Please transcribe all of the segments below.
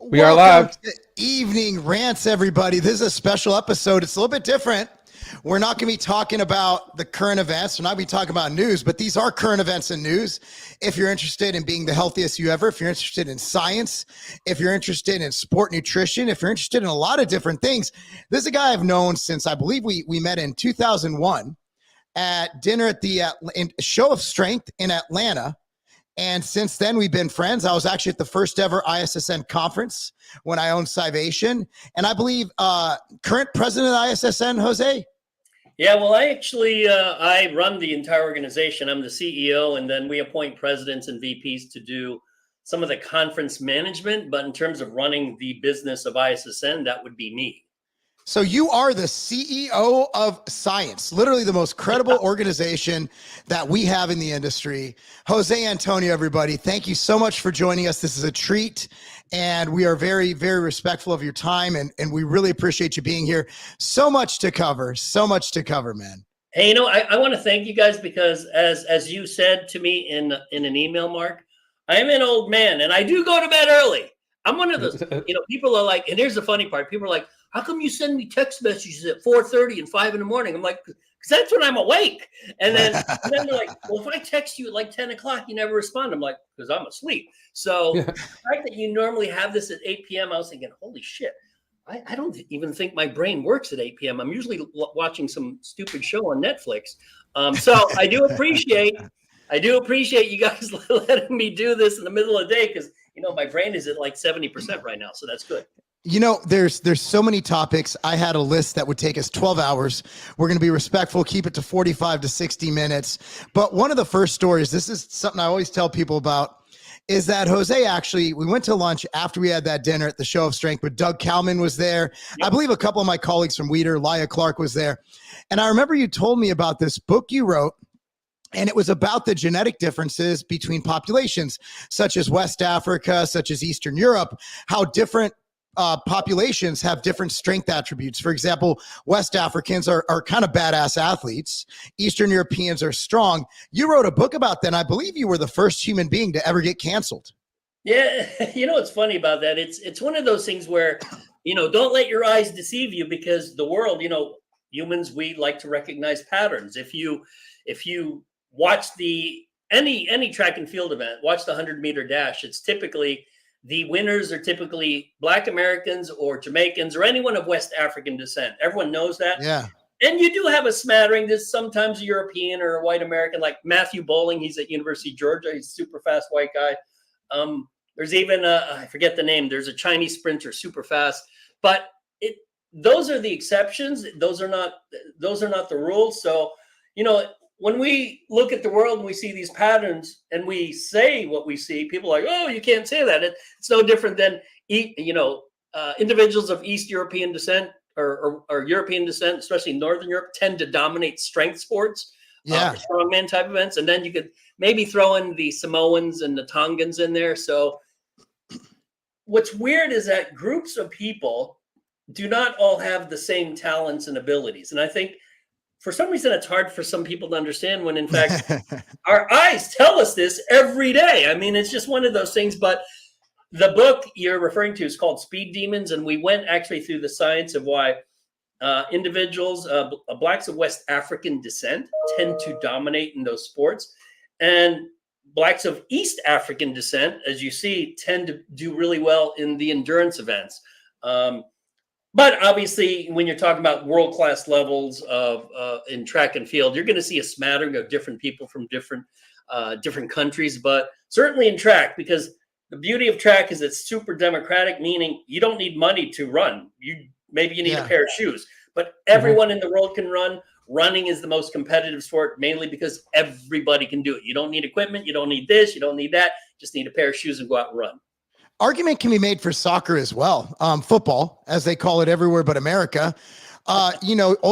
We are Welcome live. to Evening Rants, everybody. This is a special episode. It's a little bit different. We're not going to be talking about the current events. We're not going to be talking about news, but these are current events and news. If you're interested in being the healthiest you ever, if you're interested in science, if you're interested in sport nutrition, if you're interested in a lot of different things, this is a guy I've known since I believe we met in 2001 at dinner at the Show of Strength in Atlanta. And since then, we've been friends. I was actually at the first ever ISSN conference when I owned Scivation. And I believe current president of ISSN, Jose? Yeah, well, I run the entire organization. I'm the CEO, and then we appoint presidents and VPs to do some of the conference management. But in terms of running the business of ISSN, that would be me. So you are the CEO of Science, literally the most credible organization that we have in the industry. Jose Antonio, everybody, thank you so much for joining us. This is a treat, and we are very, very respectful of your time, and we really appreciate you being here. So much to cover, man. Hey, I want to thank you guys because as you said to me in an email, Mark, I am an old man, and I do go to bed early. I'm one of those, people are like, and here's the funny part. People are like, how come you send me text messages at 4:30 and 5 in the morning? I'm like, because that's when I'm awake. And then they're like, well, if I text you at like 10 o'clock, you never respond. I'm like, because I'm asleep. So the fact that you normally have this at 8 p.m., I was thinking, holy shit. I don't even think my brain works at 8 p.m. I'm usually watching some stupid show on Netflix. So I do appreciate you guys letting me do this in the middle of the day because, my brain is at like 70% right now. So that's good. There's so many topics. I had a list that would take us 12 hours. We're going to be respectful, keep it to 45 to 60 minutes. But one of the first stories, this is something I always tell people about, is that Jose we went to lunch after we had that dinner at the Show of Strength, but Doug Kalman was there. Yep. I believe a couple of my colleagues from Weeder, Lya Clark was there. And I remember you told me about this book you wrote, and it was about the genetic differences between populations, such as West Africa, such as Eastern Europe, how different populations have different strength attributes. For example, West Africans are kind of badass athletes. Eastern Europeans are strong. You wrote a book about that, and I believe you were the first human being to ever get canceled. Yeah, what's funny about that? It's one of those things where, don't let your eyes deceive you because the world, humans, we like to recognize patterns. If you watch any track and field event, watch the 100-meter dash, it's typically the winners are typically Black Americans or Jamaicans or anyone of West African descent. Everyone knows that. Yeah. And you do have a smattering. There's sometimes a European or a white American, like Matthew Bowling. He's at University of Georgia. He's a super fast white guy. There's even I forget the name. There's a Chinese sprinter, super fast. But those are the exceptions. Those are not the rules. So, when we look at the world and we see these patterns and we say what we see, people are like, oh, you can't say that. It's no different than, individuals of East European descent or European descent, especially Northern Europe, tend to dominate strength sports, strongman type events. And then you could maybe throw in the Samoans and the Tongans in there. So what's weird is that groups of people do not all have the same talents and abilities. And I think for some reason, it's hard for some people to understand when, in fact, our eyes tell us this every day. I mean, it's just one of those things. But the book you're referring to is called Speed Demons. And we went actually through the science of why individuals, Blacks of West African descent, tend to dominate in those sports. And Blacks of East African descent, as you see, tend to do really well in the endurance events. But obviously, when you're talking about world-class levels of in track and field, you're going to see a smattering of different people from different countries. But certainly in track, because the beauty of track is it's super democratic, meaning you don't need money to run. Maybe you need a pair of shoes, but everyone in the world can run. Running is the most competitive sport, mainly because everybody can do it. You don't need equipment. You don't need this. You don't need that. Just need a pair of shoes and go out and run. Argument can be made for soccer as well. Football, as they call it everywhere but America. All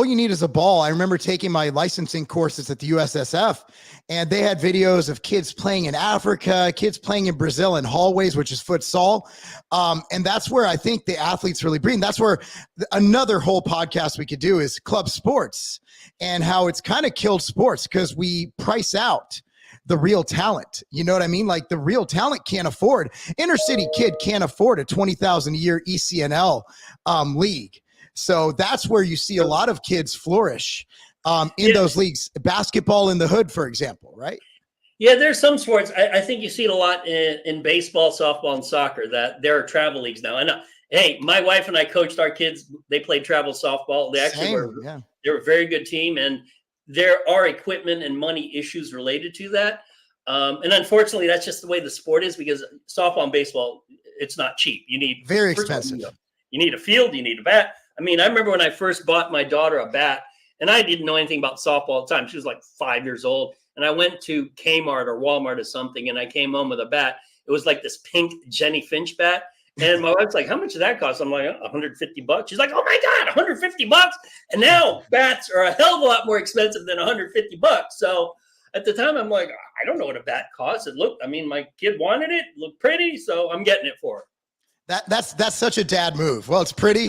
you need is a ball. I remember taking my licensing courses at the USSF, and they had videos of kids playing in Africa, kids playing in Brazil in hallways, which is futsal. And that's where I think the athletes really breathe. That's where another whole podcast we could do is club sports and how it's kind of killed sports because we price out the real talent. You know what I mean? Like the real talent can't afford, inner city kid can't afford a 20,000 a year ECNL league. So that's where you see a lot of kids flourish in those leagues. Basketball in the hood, for example, right? Yeah, there's some sports. I think you see it a lot in baseball, softball, and soccer, that there are travel leagues now. And hey, my wife and I coached our kids. They played travel softball. They actually they were a very good team. And there are equipment and money issues related to that. And unfortunately, that's just the way the sport is, because softball and baseball, it's not cheap. You need very expensive. You need a field. You need a bat. I mean, I remember when I first bought my daughter a bat, and I didn't know anything about softball at the time. She was like 5 years old. And I went to Kmart or Walmart or something, and I came home with a bat. It was like this pink Jenny Finch bat. And my wife's like, how much did that cost? I'm like, $150. She's like, oh my God, $150. And now bats are a hell of a lot more expensive than $150. So at the time, I'm like, I don't know what a bat costs. It looked, I mean, my kid wanted it, looked pretty, so I'm getting it for her. That's such a dad move. Well, it's pretty.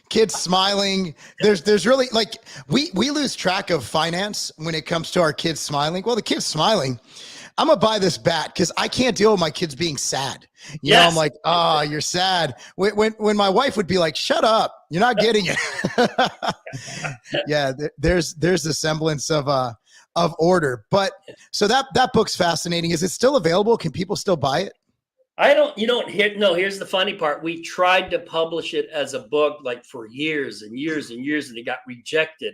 Kids smiling. There's really, like, we lose track of finance when it comes to our kids smiling. Well, the kid's smiling. I'm gonna buy this bat because I can't deal with my kids being sad. You know, I'm like, oh, you're sad. When my wife would be like, shut up, you're not getting it. Yeah, there's a semblance of order. But so that book's fascinating. Is it still available? Can people still buy it? Here's the funny part. We tried to publish it as a book like for years and years and years, and it got rejected.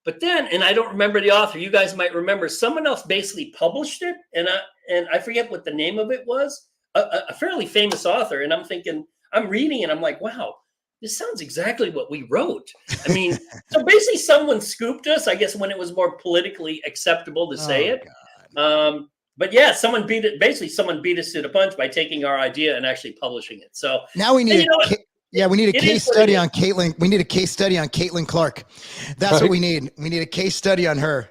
But then, and I don't remember the author, you guys might remember, someone else basically published it, and I forget what the name of it was, a fairly famous author. And I'm thinking, I'm reading it, I'm like, wow, this sounds exactly what we wrote. I mean, so basically someone scooped us, I guess, when it was more politically acceptable to say it. But yeah, someone beat us to the punch by taking our idea and actually publishing it. So now we need we need a case study on Caitlin. We need a case study on Caitlin Clark. That's what we need. We need a case study on her.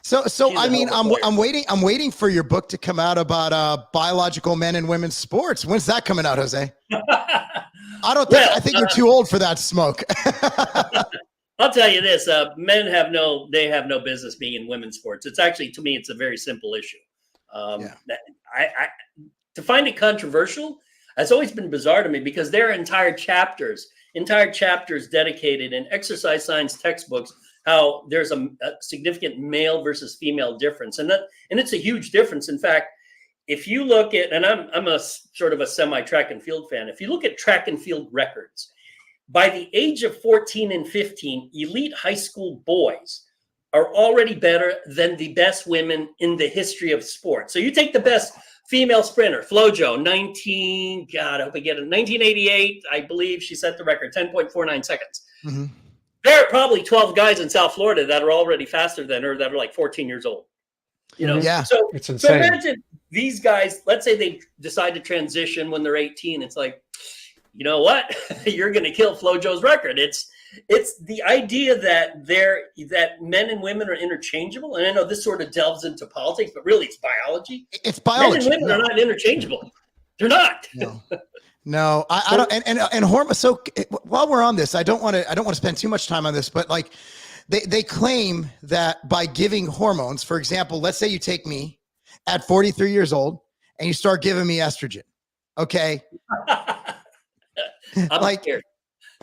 So I mean, I'm waiting for your book to come out about biological men and women's sports. When's that coming out, Jose? I think you're too old for that smoke. I'll tell you this: men have no business being in women's sports. It's actually, to me, it's a very simple issue. To find it controversial, that's always been bizarre to me, because there are entire chapters dedicated in exercise science textbooks how there's a significant male versus female difference, and it's a huge difference. In fact, if you look at, and I'm a sort of a semi track and field fan, if you look at track and field records, by the age of 14 and 15, elite high school boys are already better than the best women in the history of sports. So you take the best female sprinter, FloJo, 1988, I believe she set the record, 10.49 seconds. Mm-hmm. There are probably 12 guys in South Florida that are already faster than her that are like 14 years old. You know, so it's insane. So imagine these guys, let's say they decide to transition when they're 18. It's like, you know what? You're going to kill FloJo's record. It's the idea that men and women are interchangeable. And I know this sort of delves into politics, but really it's biology. It's biology. Men and women are not interchangeable. They're not. No, I don't. And hormones. So while we're on this, I don't want to spend too much time on this, but like they claim that by giving hormones, for example, let's say you take me at 43 years old and you start giving me estrogen. Okay. I'm like scared.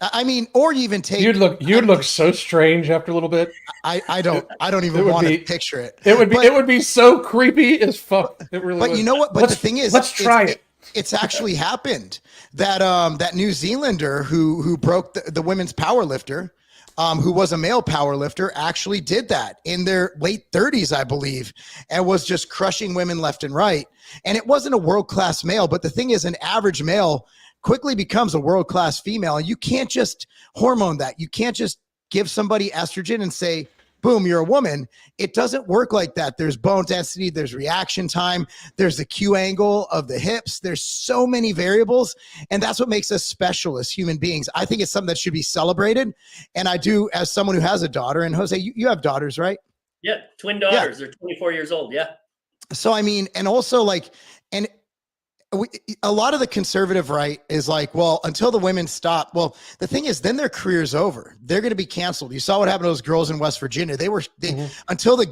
I mean, or you even take. You'd look so strange after a little bit. I don't even want to picture it. It would be so creepy as fuck. It really. But would. You know what? But the thing is, let's try it. It's actually happened that that New Zealander who broke the women's power lifter, who was a male power lifter, actually did that in their late 30s, I believe, and was just crushing women left and right. And it wasn't a world-class male, but the thing is, an average male quickly becomes a world-class female. And you can't just hormone that. You can't just give somebody estrogen and say, boom, you're a woman. It doesn't work like that. There's bone density, there's reaction time, there's the Q angle of the hips. There's so many variables. And that's what makes us special as human beings. I think it's something that should be celebrated. And I do, as someone who has a daughter, and Jose, you have daughters, right? Yeah, twin daughters. Yeah. They're 24 years old. Yeah. So, I mean, and also like, and a lot of the conservative right is like, well, until the women stop. Well, the thing is, then their career's over. They're going to be canceled. You saw what happened to those girls in West Virginia. Until the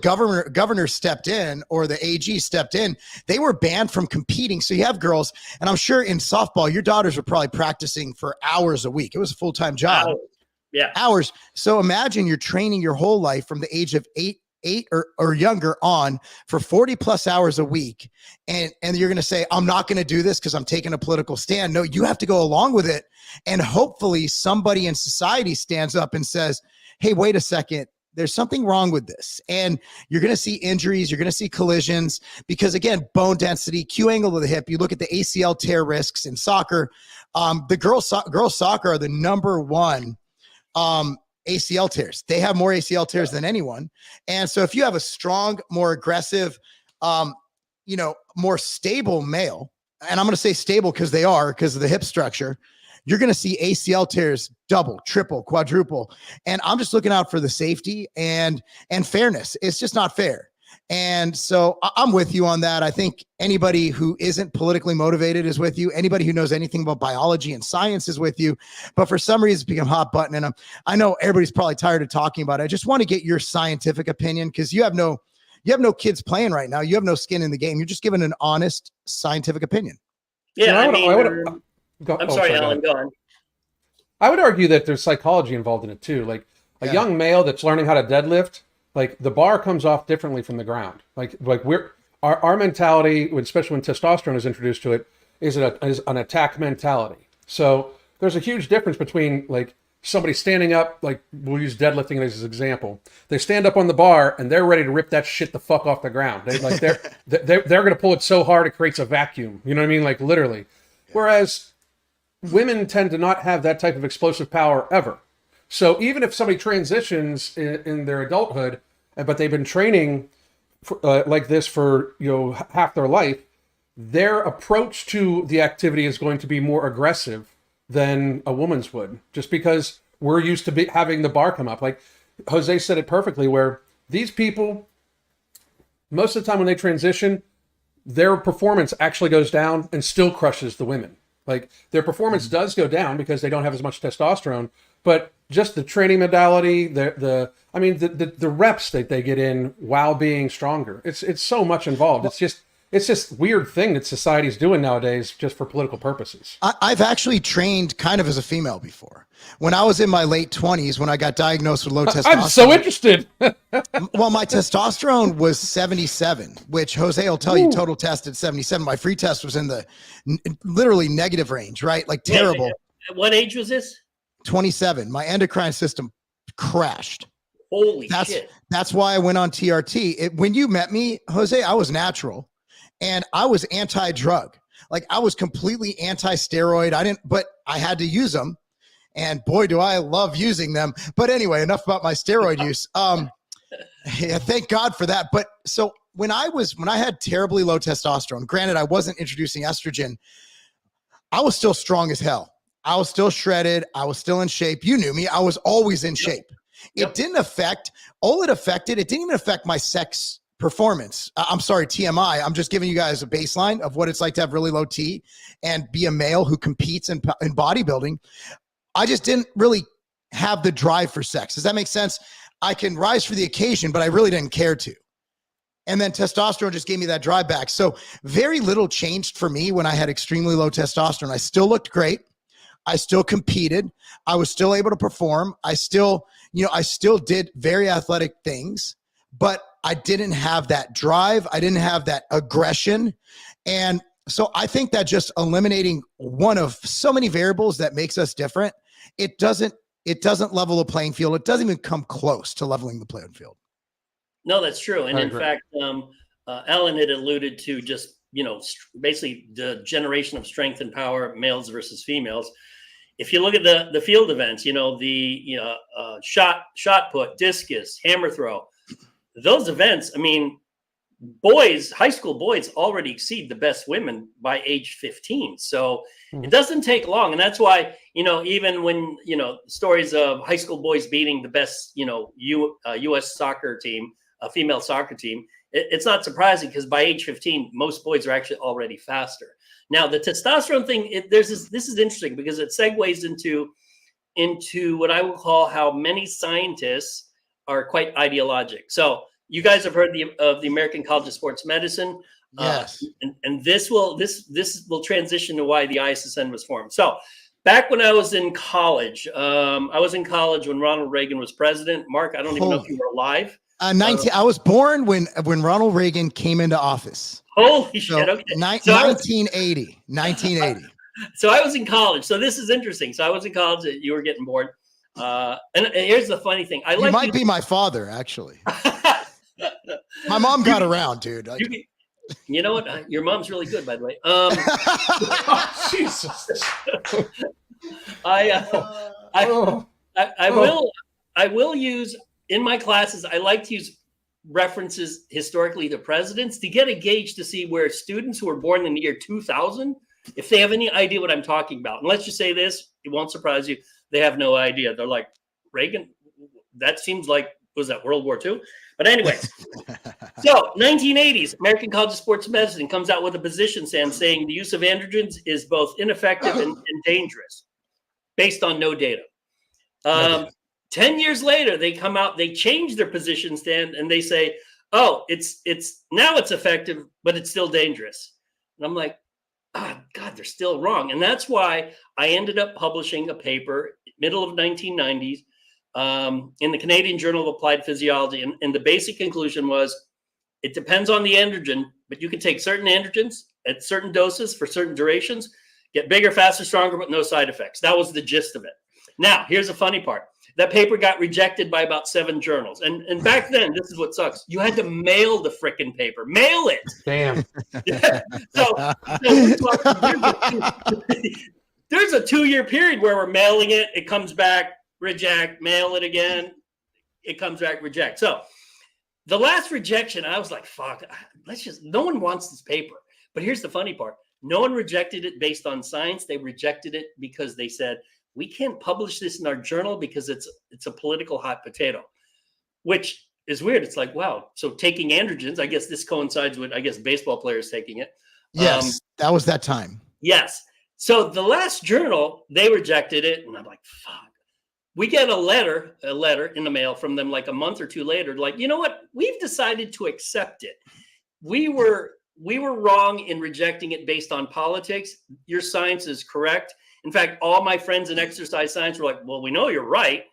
governor stepped in, or the AG stepped in, they were banned from competing. So you have girls, and I'm sure in softball, your daughters were probably practicing for hours a week. It was a full-time job. Hours. So imagine you're training your whole life from the age of eight or younger on for 40 plus hours a week. And you're going to say, I'm not going to do this because I'm taking a political stand. No, you have to go along with it. And hopefully somebody in society stands up and says, hey, wait a second, there's something wrong with this. And you're going to see injuries. You're going to see collisions because, again, bone density, Q angle of the hip. You look at the ACL tear risks in soccer. The girls soccer are the number one ACL tears. They have more ACL tears than anyone. And so if you have a strong, more aggressive, more stable male, and I'm going to say stable because they are, because of the hip structure, you're going to see ACL tears double, triple, quadruple. And I'm just looking out for the safety and fairness. It's just not fair. And so I'm with you on that. I think anybody who isn't politically motivated is with you. Anybody who knows anything about biology and science is with you. But for some reason, it's become hot button. And I know everybody's probably tired of talking about it. I just want to get your scientific opinion because you have no kids playing right now. You have no skin in the game. You're just giving an honest scientific opinion. Yeah, I'm sorry, Alan, go on. I would argue that there's psychology involved in it too. Like a young male that's learning how to deadlift, like the bar comes off differently from the ground. Like our mentality, especially when testosterone is introduced to it, is an attack mentality. So there's a huge difference between like somebody standing up, like we'll use deadlifting as an example. They stand up on the bar and they're ready to rip that shit the fuck off the ground. They're going to pull it so hard it creates a vacuum. You know what I mean? Like literally. Whereas women tend to not have that type of explosive power ever. So even if somebody transitions in their adulthood, but they've been training like this for half their life, their approach to the activity is going to be more aggressive than a woman's would, just because we're used to having the bar come up. Like Jose said it perfectly, where these people, most of the time when they transition, their performance actually goes down and still crushes the women. Like their performance does go down because they don't have as much testosterone, but just the training modality, the reps that they get in while being stronger. It's so much involved. It's just weird thing that society's doing nowadays just for political purposes. I've actually trained kind of as a female before. When I was in my late 20s, when I got diagnosed with low testosterone. I'm so interested. Well, my testosterone was 77, which Jose will tell you total test at 77. My free test was in the literally negative range, right? Like terrible. At what age was this? 27. My endocrine system crashed. Holy shit. That's why I went on TRT. When you met me, Jose, I was natural and I was anti-drug. Like I was completely anti-steroid. But I had to use them. And boy, do I love using them. But anyway, enough about my steroid use. Yeah, thank God for that. But so when I had terribly low testosterone, granted, I wasn't introducing estrogen, I was still strong as hell. I was still shredded. I was still in shape. You knew me. I was always in shape. It didn't affect, all it affected, it didn't even affect my sex performance. I'm sorry, TMI. I'm just giving you guys a baseline of what it's like to have really low T and be a male who competes in bodybuilding. I just didn't really have the drive for sex. Does that make sense? I can rise for the occasion, but I really didn't care to. And then testosterone just gave me that drive back. So very little changed for me when I had extremely low testosterone. I still looked great. I still competed. I was still able to perform. I still did very athletic things, but I didn't have that drive. I didn't have that aggression. And so I think that just eliminating one of so many variables that makes us different, it doesn't level the playing field. It doesn't even come close to leveling the playing field. No, that's true. And in fact, Alan had alluded to just, basically the generation of strength and power, males versus females. If you look at the field events, shot put, discus, hammer throw, those events, high school boys already exceed the best women by age 15. So it doesn't take long. And that's why, even when, stories of high school boys beating the best, U.S. soccer team, a female soccer team, it's not surprising because by age 15, most boys are actually already faster. Now, the testosterone thing, this is interesting because it segues into what I would call how many scientists are quite ideologic. So you guys have heard of the American College of Sports Medicine. Yes. And this will transition to why the ISSN was formed. So back when I was in college, I was in college when Ronald Reagan was president. Mark, I don't even know if you were alive. 19. I was born when Ronald Reagan came into office. Holy shit! Okay, 1980. 1980. So I was in college. So this is interesting. So I was in college. You were getting bored. And here's the funny thing. You might be my father, actually. My mom got around, dude. You know what? Your mom's really good, by the way. Jesus. I will use in my classes. I like to use references historically to presidents to get a gauge to see where students who were born in the year 2000, if they have any idea what I'm talking about. And let's just say this, it won't surprise you. They have no idea. They're like, Reagan, that seems like, was that World War II? But anyways, so 1980s, American College of Sports Medicine comes out with a position stand saying the use of androgens is both ineffective and dangerous based on no data. 10 years later, they come out, they change their position stand and they say, oh, it's now it's effective, but it's still dangerous. And I'm like, oh, God, they're still wrong. And that's why I ended up publishing a paper middle of 1990s in the Canadian Journal of Applied Physiology. And the basic conclusion was it depends on the androgen, but you can take certain androgens at certain doses for certain durations, get bigger, faster, stronger, but no side effects. That was the gist of it. Now, here's the funny part. That paper got rejected by about 7 journals. And back then, this is what sucks. You had to mail the frickin' paper. Mail it. Damn. So there's a 2-year period where we're mailing it. It comes back, reject, mail it again. It comes back, reject. So the last rejection, I was like, fuck, no one wants this paper. But here's the funny part. No one rejected it based on science. They rejected it because they said, we can't publish this in our journal because it's a political hot potato, which is weird. It's like, wow. So taking androgens, I guess this coincides with, baseball players taking it. Yes, that was that time. Yes. So the last journal, they rejected it. And I'm like, fuck. We get a letter in the mail from them like a month or 2 later. Like, you know what? We've decided to accept it. We were wrong in rejecting it based on politics. Your science is correct. In fact, all my friends in exercise science were like, well, we know you're right.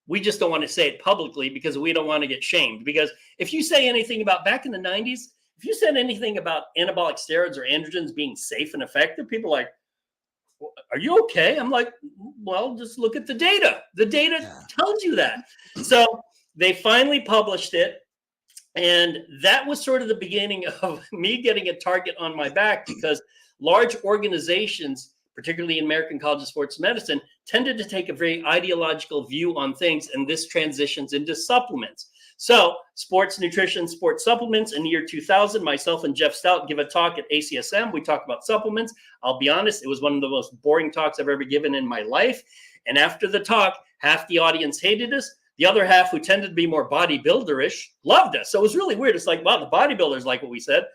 We just don't want to say it publicly because we don't want to get shamed. Because if you say anything about back in the 90s, if you said anything about anabolic steroids or androgens being safe and effective, people are like, well, are you okay? I'm like, well, just look at the data. The data tells you that. So they finally published it. And that was sort of the beginning of me getting a target on my back because large organizations, particularly in American College of Sports Medicine, tended to take a very ideological view on things, and this transitions into supplements. So sports nutrition, sports supplements. In the year 2000, myself and Jeff Stout give a talk at ACSM. We talk about supplements. I'll be honest, it was one of the most boring talks I've ever given in my life. And after the talk, half the audience hated us. The other half, who tended to be more bodybuilder-ish, loved us. So it was really weird. It's like, wow, the bodybuilders like what we said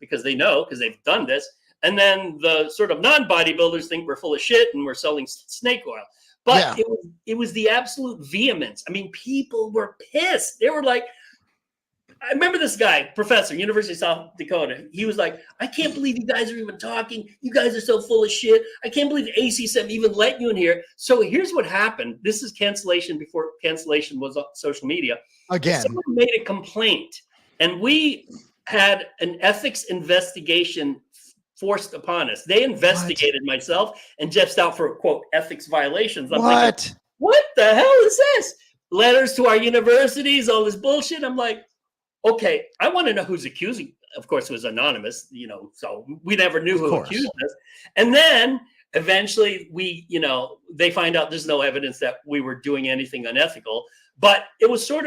because they know, because they've done this. And then the sort of non-bodybuilders think we're full of shit and we're selling snake oil. But it was the absolute vehemence. I mean, people were pissed. They were like, I remember this guy, professor, University of South Dakota. He was like, I can't believe you guys are even talking. You guys are so full of shit. I can't believe ACSM even let you in here. So here's what happened. This is cancellation before cancellation was on social media. Again. Someone made a complaint. And we had an ethics investigation forced upon us. They investigated myself and Jeff Stout for, quote, ethics violations. I'm thinking, what the hell is this? Letters to our universities, all this bullshit. I'm like, okay, I want to know who's accusing. Of course, it was anonymous, so we never knew who accused us. And then eventually they find out there's no evidence that we were doing anything unethical. But it sort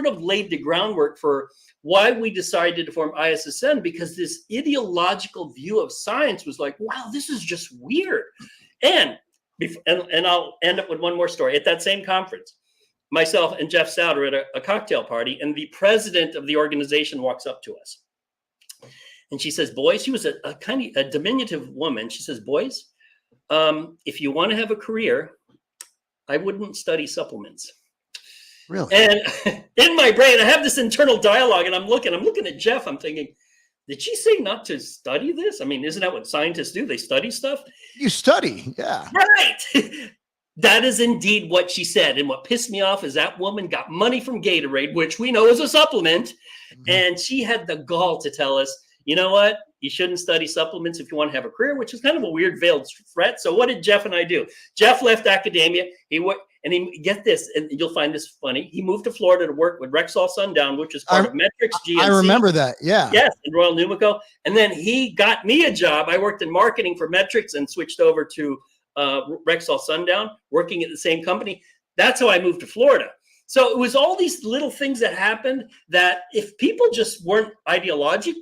of laid the groundwork for why we decided to form ISSN, because this ideological view of science was like, wow, this is just weird. And I'll end up with one more story. At that same conference, myself and Jeff Souter at a cocktail party, and the president of the organization walks up to us. And she says, boys, she was a kind of a diminutive woman. She says, boys, if you want to have a career, I wouldn't study supplements. Really? And in my brain, I have this internal dialogue, and I'm looking at Jeff. I'm thinking, did she say not to study this? I mean, isn't that what scientists do? They study stuff. You study, yeah. Right. That is indeed what she said. And what pissed me off is that woman got money from Gatorade, which we know is a supplement. Mm-hmm. And she had the gall to tell us, you know what? You shouldn't study supplements if you want to have a career, which is kind of a weird veiled threat. So what did Jeff and I do? Jeff left academia. He get this, and you'll find this funny. He moved to Florida to work with Rexall Sundown, which is part of Metrics GNC. I remember that. Yeah. Yes, in Royal Numico. And then he got me a job. I worked in marketing for Metrics and switched over to Rexall Sundown, working at the same company. That's how I moved to Florida. So it was all these little things that happened that if people just weren't ideological,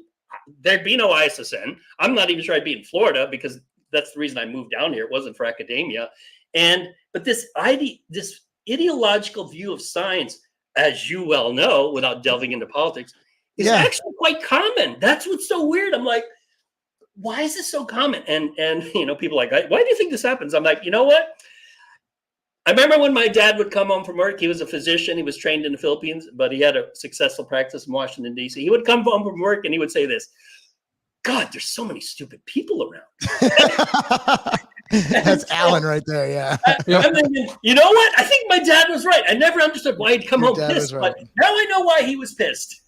there'd be no ISSN. I'm not even sure I'd be in Florida because that's the reason I moved down here. It wasn't for academia. But this ideological view of science, as you well know, without delving into politics, is actually quite common. That's what's so weird. I'm like, why is this so common? And people are like, why do you think this happens? I'm like, you know what? I remember when my dad would come home from work. He was a physician. He was trained in the Philippines, but he had a successful practice in Washington, D.C. He would come home from work and he would say this, God, there's so many stupid people around. That's Alan right there, yeah. I'm thinking, you know what? I think my dad was right. I never understood why he'd come home pissed, but now I know why he was pissed.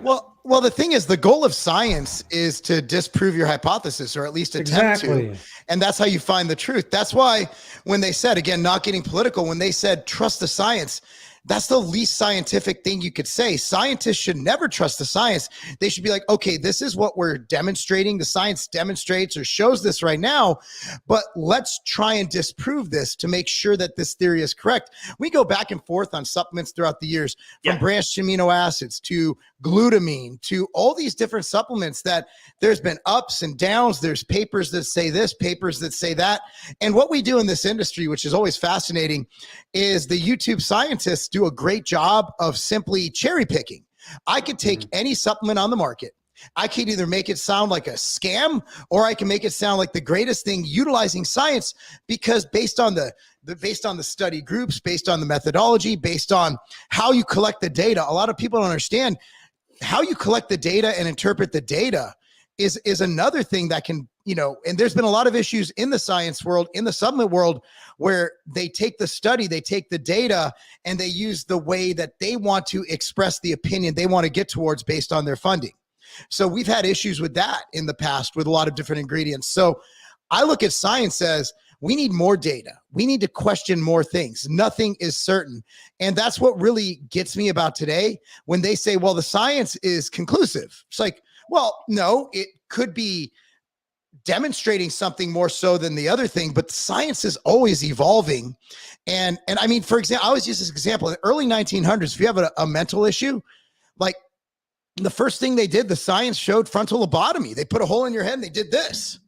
Well, the thing is, the goal of science is to disprove your hypothesis, or at least attempt to. And that's how you find the truth. That's why when they said, again, not getting political, when they said, trust the science, that's the least scientific thing you could say. Scientists should never trust the science. They should be like, okay, this is what we're demonstrating. The science demonstrates or shows this right now, but let's try and disprove this to make sure that this theory is correct. We go back and forth on supplements throughout the years, from branched amino acids to glutamine to all these different supplements that there's been ups and downs. There's papers that say this, papers that say that. And what we do in this industry, which is always fascinating, is the YouTube scientists do a great job of simply cherry picking. I could take any supplement on the market. I could either make it sound like a scam, or I can make it sound like the greatest thing utilizing science, because based on the study groups, based on the methodology, based on how you collect the data. A lot of people don't understand how you collect the data and interpret the data is another thing that can, and there's been a lot of issues in the science world, in the supplement world, where they take the study, they take the data, and they use the way that they want to express the opinion they want to get towards based on their funding. So we've had issues with that in the past with a lot of different ingredients. So I look at science as, we need more data. We need to question more things. Nothing is certain. And that's what really gets me about today when they say, well, the science is conclusive. It's like, well, no, it could be demonstrating something more so than the other thing, but science is always evolving. And I mean, for example, I always use this example. In the early 1900s, if you have a mental issue, like the first thing they did, the science showed frontal lobotomy. They put a hole in your head and they did this.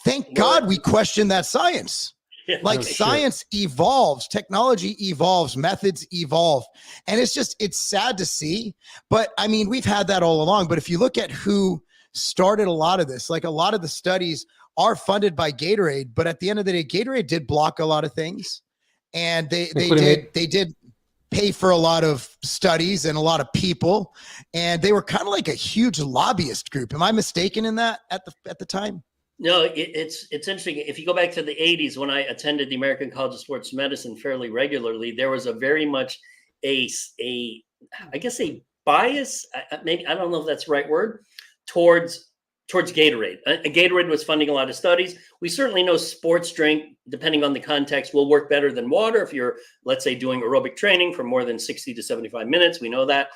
Thank God we questioned that science. Like science evolves, technology evolves, methods evolve. And it's sad to see, but I mean, we've had that all along. But if you look at who started a lot of this, like a lot of the studies are funded by Gatorade, but at the end of the day, Gatorade did block a lot of things. And they did pay for a lot of studies and a lot of people. And they were kind of like a huge lobbyist group. Am I mistaken in that at the time? No, it's interesting. If you go back to the 80s, when I attended the American College of Sports Medicine fairly regularly, there was a very much a bias, maybe, I don't know if that's the right word, towards Gatorade. Gatorade was funding a lot of studies. We certainly know sports drink, depending on the context, will work better than water if you're, let's say, doing aerobic training for more than 60 to 75 minutes. We know that.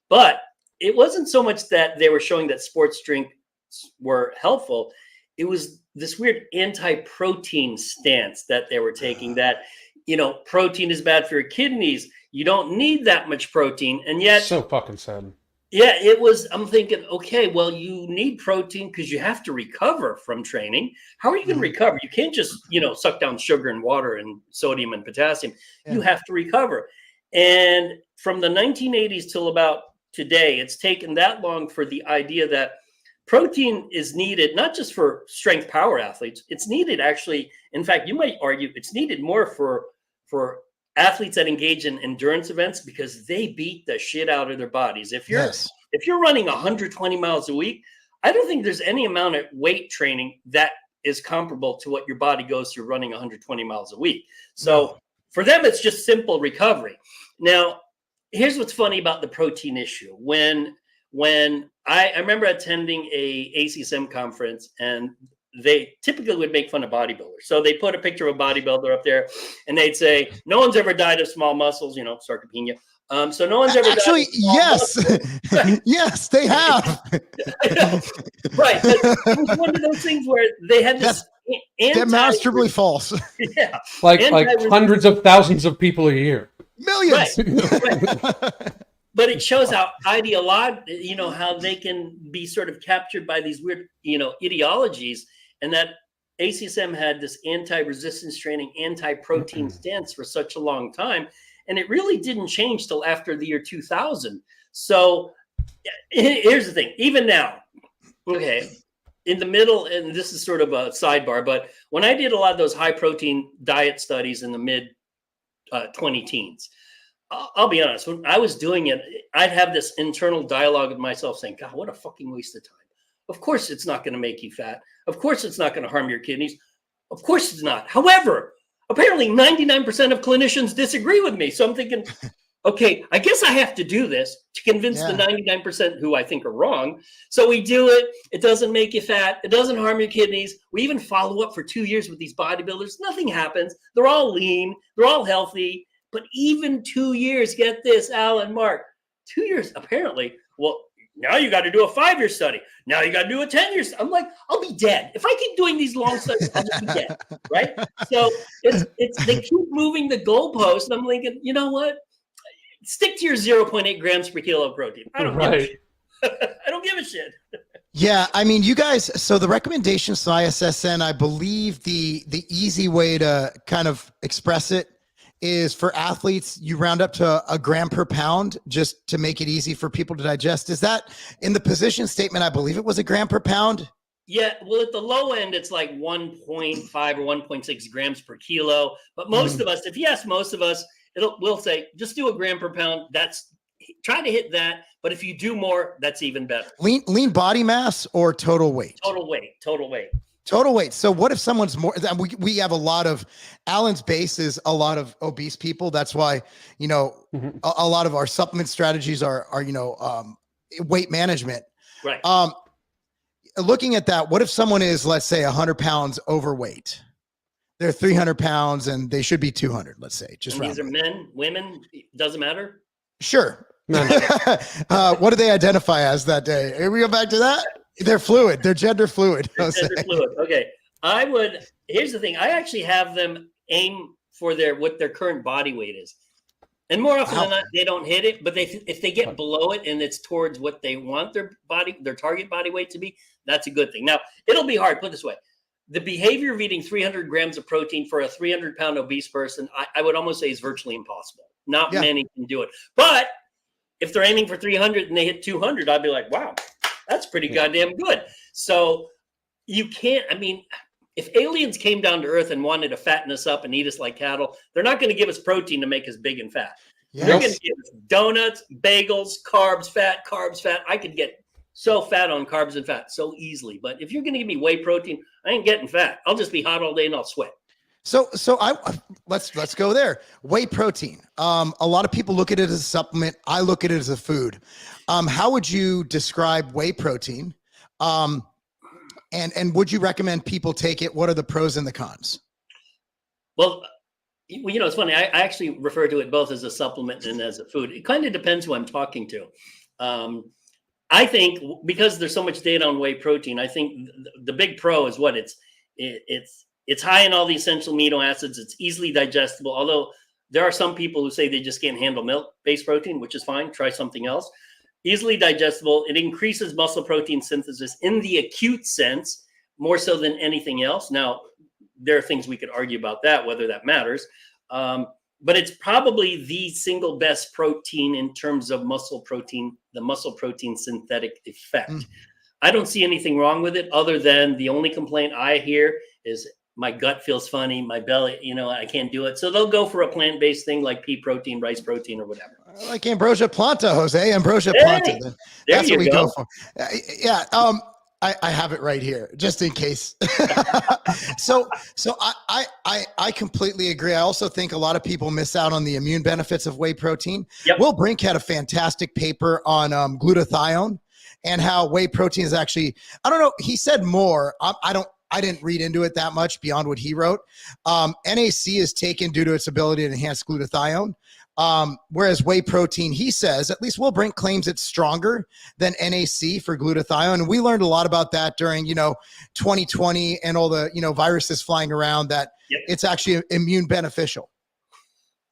But it wasn't so much that they were showing that sports drink were helpful. It was this weird anti-protein stance that they were taking, that, protein is bad for your kidneys. You don't need that much protein. And yet, so fucking sad. Yeah, it was. I'm thinking, okay, well, you need protein because you have to recover from training. How are you going to Mhm. recover? You can't just, suck down sugar and water and sodium and potassium. You Yeah. have to recover. And from the 1980s till about today, it's taken that long for the idea that protein is needed not just for strength power athletes. It's needed actually. In fact, you might argue it's needed more for athletes that engage in endurance events because they beat the shit out of their bodies. Yes. If you're running 120 miles a week, I don't think there's any amount of weight training that is comparable to what your body goes through running 120 miles a week. No. So for them, it's just simple recovery. Now, here's what's funny about the protein issue. When I remember attending a ACSM conference, and they typically would make fun of bodybuilders. So they put a picture of a bodybuilder up there, and they'd say, "No one's ever died of small muscles, sarcopenia. So no one's ever Actually, died of small yes. muscles." Yes, they have. I know, right? But it was one of those things where they had this Demonstrably false. yeah, like anti- hundreds of thousands of people a year. Millions. right. But it shows how how they can be sort of captured by these weird, ideologies, and that ACSM had this anti-resistance training, anti-protein stance for such a long time, and it really didn't change till after the year 2000. So here's the thing: even now, okay, in the middle, and this is sort of a sidebar, but when I did a lot of those high-protein diet studies in the mid 20 teens. I'll be honest, when I was doing it, I'd have this internal dialogue with myself saying, God, what a fucking waste of time. Of course, it's not going to make you fat. Of course, it's not going to harm your kidneys. Of course, it's not. However, apparently 99% of clinicians disagree with me. So I'm thinking, okay, I guess I have to do this to convince the 99% who I think are wrong. So we do it. It doesn't make you fat. It doesn't harm your kidneys. We even follow up for 2 years with these bodybuilders. Nothing happens. They're all lean. They're all healthy. But even 2 years, get this, Alan, Mark, 2 years, apparently. Well, now you got to do a 5-year study. Now you got to do a 10-year study. I'm like, I'll be dead. If I keep doing these long studies, I'll just be dead, right? So they keep moving the goalpost. And I'm thinking, you know what? Stick to your 0.8 grams per kilo of protein. I don't give a shit. I don't give a shit. Yeah, I mean, you guys, so the recommendations to ISSN, I believe the easy way to kind of express it is for athletes, you round up to a gram per pound just to make it easy for people to digest. Is that in the position statement? I believe it was a gram per pound. Yeah, well, at the low end, it's like 1.5 or 1.6 grams per kilo. But most of us, if you ask most of us, we'll say just do a gram per pound. Try to hit that. But if you do more, that's even better. Lean body mass or total weight? Total weight. Total weight. So what if someone's more, we have a lot of, Alan's base is a lot of obese people. That's why, a lot of our supplement strategies are weight management. Right. Looking at that, what if someone is, let's say 100 pounds overweight? They're 300 pounds and they should be 200, let's say. Just and these are men, women, doesn't matter. Sure. What do they identify as that day? Here we go back to that. They're fluid. They're gender fluid. Gender fluid. Okay. Here's the thing. I actually have them aim for what their current body weight is. And more often than not, they don't hit it. But if they get below it and it's towards what they want their target body weight to be, that's a good thing. Now, it'll be hard. Put it this way. The behavior of eating 300 grams of protein for a 300-pound obese person, I would almost say is virtually impossible. Not many can do it. But if they're aiming for 300 and they hit 200, I'd be like, wow, that's pretty goddamn good. So you can't, if aliens came down to Earth and wanted to fatten us up and eat us like cattle, they're not going to give us protein to make us big and fat. Yes. They're going to give us donuts, bagels, carbs, fat. I could get so fat on carbs and fat so easily. But if you're going to give me whey protein, I ain't getting fat. I'll just be hot all day and I'll sweat. So let's go there. Whey protein. A lot of people look at it as a supplement. I look at it as a food. How would you describe whey protein? And would you recommend people take it? What are the pros and the cons? Well, it's funny. I actually refer to it both as a supplement and as a food. It kind of depends who I'm talking to. I think because there's so much data on whey protein, I think the big pro is what it's high in all the essential amino acids. It's easily digestible. Although there are some people who say they just can't handle milk-based protein, which is fine. Try something else. easily digestible. It increases muscle protein synthesis in the acute sense, more so than anything else. Now, there are things we could argue about that, whether that matters. But it's probably the single best protein in terms of muscle protein, the muscle protein synthetic effect. I don't see anything wrong with it, other than the only complaint I hear is my gut feels funny, my belly, I can't do it. So they'll go for a plant-based thing like pea protein, rice protein, or whatever. Like ambrosia planta, Jose. Ambrosia Hey, planta. there That's you what we go. go for. Yeah. I have it right here, just in case. So I completely agree. I also think a lot of people miss out on the immune benefits of whey protein. Yep. Will Brink had a fantastic paper on glutathione and how whey protein is actually, I don't know, he said more. I didn't read into it that much beyond what he wrote. NAC is taken due to its ability to enhance glutathione. Whereas whey protein, he says, at least Will Brink claims it's stronger than NAC for glutathione. And we learned a lot about that during, 2020 and all the, viruses flying around, that it's actually immune beneficial.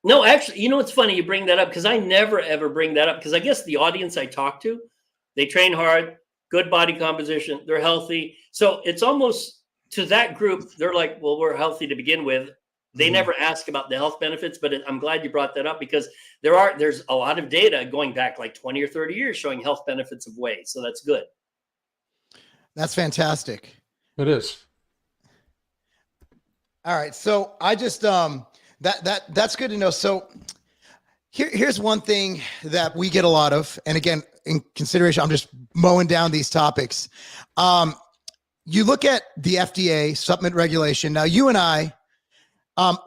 No, actually, it's funny you bring that up, because I never, ever bring that up, because I guess the audience I talk to, they train hard, good body composition, they're healthy. So it's almost to that group, they're like, well, we're healthy to begin with. They never ask about the health benefits, but I'm glad you brought that up, because there's a lot of data going back like 20 or 30 years showing health benefits of whey. So that's good. That's fantastic. It is. All right. So I just, that's good to know. So here's one thing that we get a lot of, and again, in consideration, I'm just mowing down these topics. You look at the FDA supplement regulation. Now, you and I,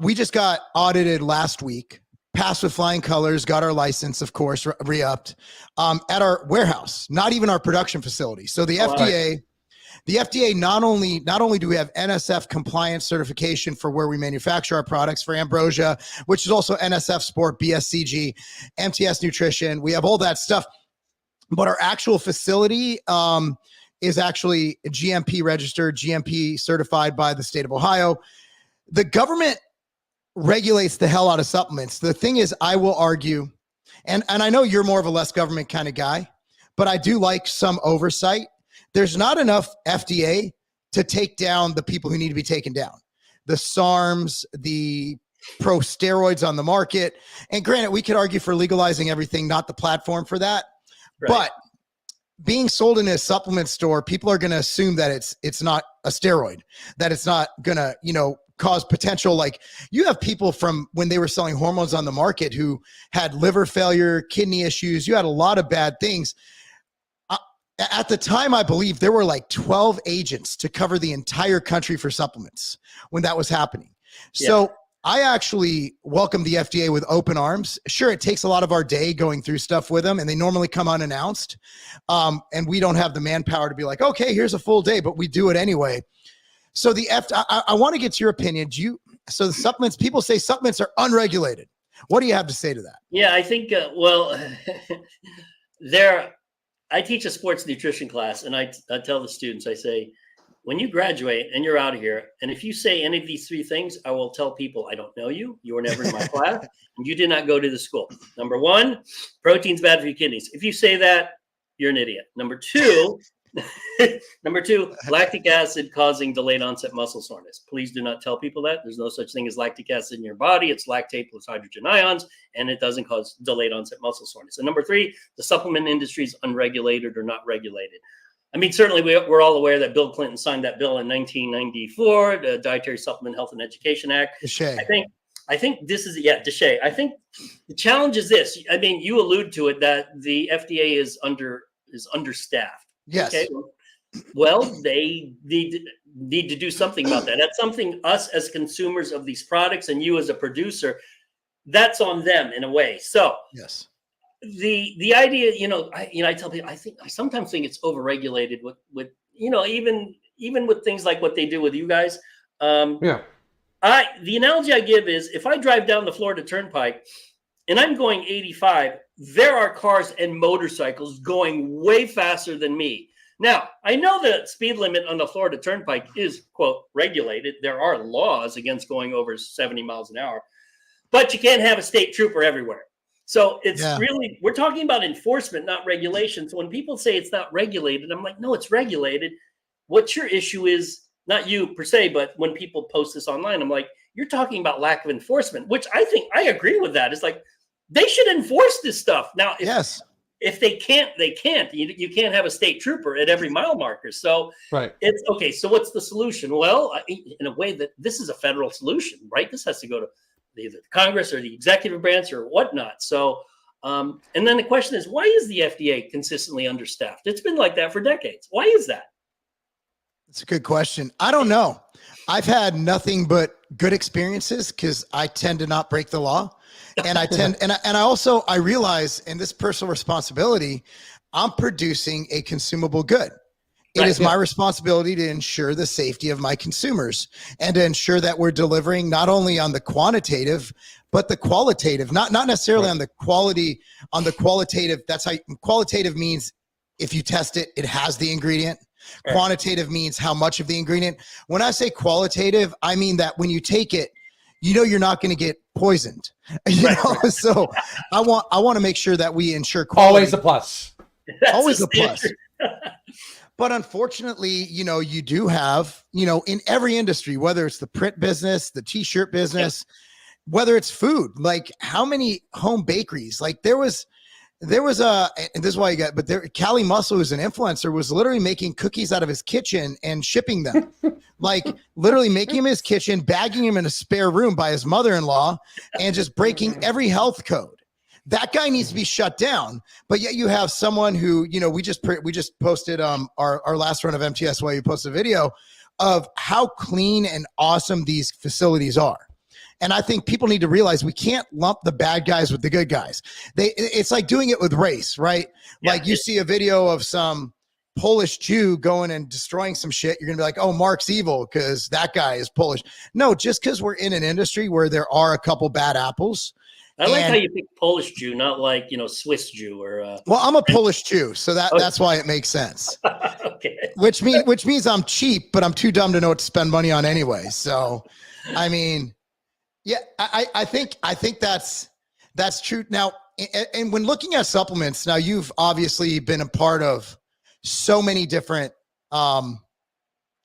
we just got audited last week, passed with flying colors, got our license, of course, re-upped at our warehouse, not even our production facility. So the FDA, not only do we have NSF compliance certification for where we manufacture our products for Ambrosia, which is also NSF Sport, BSCG, MTS Nutrition. We have all that stuff, but our actual facility is actually GMP registered, GMP certified by the state of Ohio. The government regulates the hell out of supplements. The thing is, I will argue, and I know you're more of a less government kind of guy, but I do like some oversight. There's not enough FDA to take down the people who need to be taken down. The SARMs, the pro steroids on the market. And granted, we could argue for legalizing everything, not the platform for that. Right. But being sold in a supplement store, people are going to assume that it's not a steroid, that it's not going to, cause potential. Like, you have people from when they were selling hormones on the market who had liver failure, kidney issues. You had a lot of bad things. At the time, I believe there were like 12 agents to cover the entire country for supplements when that was happening. Yeah. So I actually welcome the FDA with open arms. Sure, it takes a lot of our day going through stuff with them, and they normally come unannounced. And we don't have the manpower to be like, okay, here's a full day, but we do it anyway. So I want to get your opinion. So the supplements, people say supplements are unregulated. What do you have to say to that? Yeah, I think, I teach a sports nutrition class, and I tell the students, I say, when you graduate and you're out of here, and if you say any of these three things, I will tell people, I don't know you. You were never in my class, and you did not go to the school. Number one, protein's bad for your kidneys. If you say that, you're an idiot. Number two, lactic acid causing delayed onset muscle soreness. Please do not tell people that. There's no such thing as lactic acid in your body. It's lactate plus hydrogen ions, and it doesn't cause delayed onset muscle soreness. And number three, the supplement industry is unregulated or not regulated. I mean, certainly we're all aware that Bill Clinton signed that bill in 1994, the Dietary Supplement Health and Education Act. Deshay. I think this is, Deshay. I think the challenge is this. I mean, you allude to it, that the FDA is understaffed. Yes. Okay. Well, they need to do something about that. That's something us as consumers of these products, and you as a producer, that's on them in a way. So yes, the idea, I tell people, I sometimes think it's overregulated with even with things like what they do with you guys. The analogy I give is, if I drive down the Florida Turnpike and I'm going 85, there are cars and motorcycles going way faster than me. Now, I know the speed limit on the Florida Turnpike is, quote, regulated. There are laws against going over 70 miles an hour, but you can't have a state trooper everywhere. So it's Yeah. really, we're talking about enforcement, not regulation. So when people say it's not regulated, I'm like, no, it's regulated. What your issue is, not you per se, but when people post this online, I'm like, you're talking about lack of enforcement, which I think I agree with that. It's like, they should enforce this stuff. Now, if they can't, they can't. You can't have a state trooper at every mile marker. So Right. it's okay. So what's the solution? Well, in a way that this is a federal solution, right? This has to go to either the Congress or the executive branch or whatnot. So, and then the question is, why is the FDA consistently understaffed? It's been like that for decades. Why is that? It's a good question. I don't know. I've had nothing but good experiences because I tend to not break the law. And I realize in this personal responsibility, I'm producing a consumable good. It is my responsibility to ensure the safety of my consumers and to ensure that we're delivering not only on the quantitative, but the qualitative, not necessarily on the quality, on the qualitative. That's how qualitative means if you test it, it has the ingredient. Quantitative means how much of the ingredient. When I say qualitative, I mean that when you take it, you know you're not going to get poisoned. You know? So I want to make sure that we ensure quality. Always a plus. Always a plus. But unfortunately, you know, you do have, you know, in every industry, whether it's the print business, the t-shirt business, whether it's food, like how many home bakeries, like there was a, and this is why you got, but there, Cali Muscle, who's an influencer, was literally making cookies out of his kitchen and shipping them. Like literally making him in his kitchen, bagging him in a spare room by his mother-in-law and just breaking every health code. That guy needs to be shut down. But yet you have someone who, you know, we just posted our last run of MTS Whey. You posted a video of how clean and awesome these facilities are. And I think people need to realize we can't lump the bad guys with the good guys. It's like doing it with race, right? Yeah. Like you see a video of some Polish Jew going and destroying some shit. You're going to be like, oh, Mark's evil because that guy is Polish. No, just because we're in an industry where there are a couple bad apples. I like how you pick Polish Jew, not like, you know, Swiss Jew or. Well, I'm a Polish Jew, so that's why it makes sense. Okay. Which means I'm cheap, but I'm too dumb to know what to spend money on anyway. So, I mean, yeah, I think that's true. Now, and when looking at supplements, now you've obviously been a part of so many different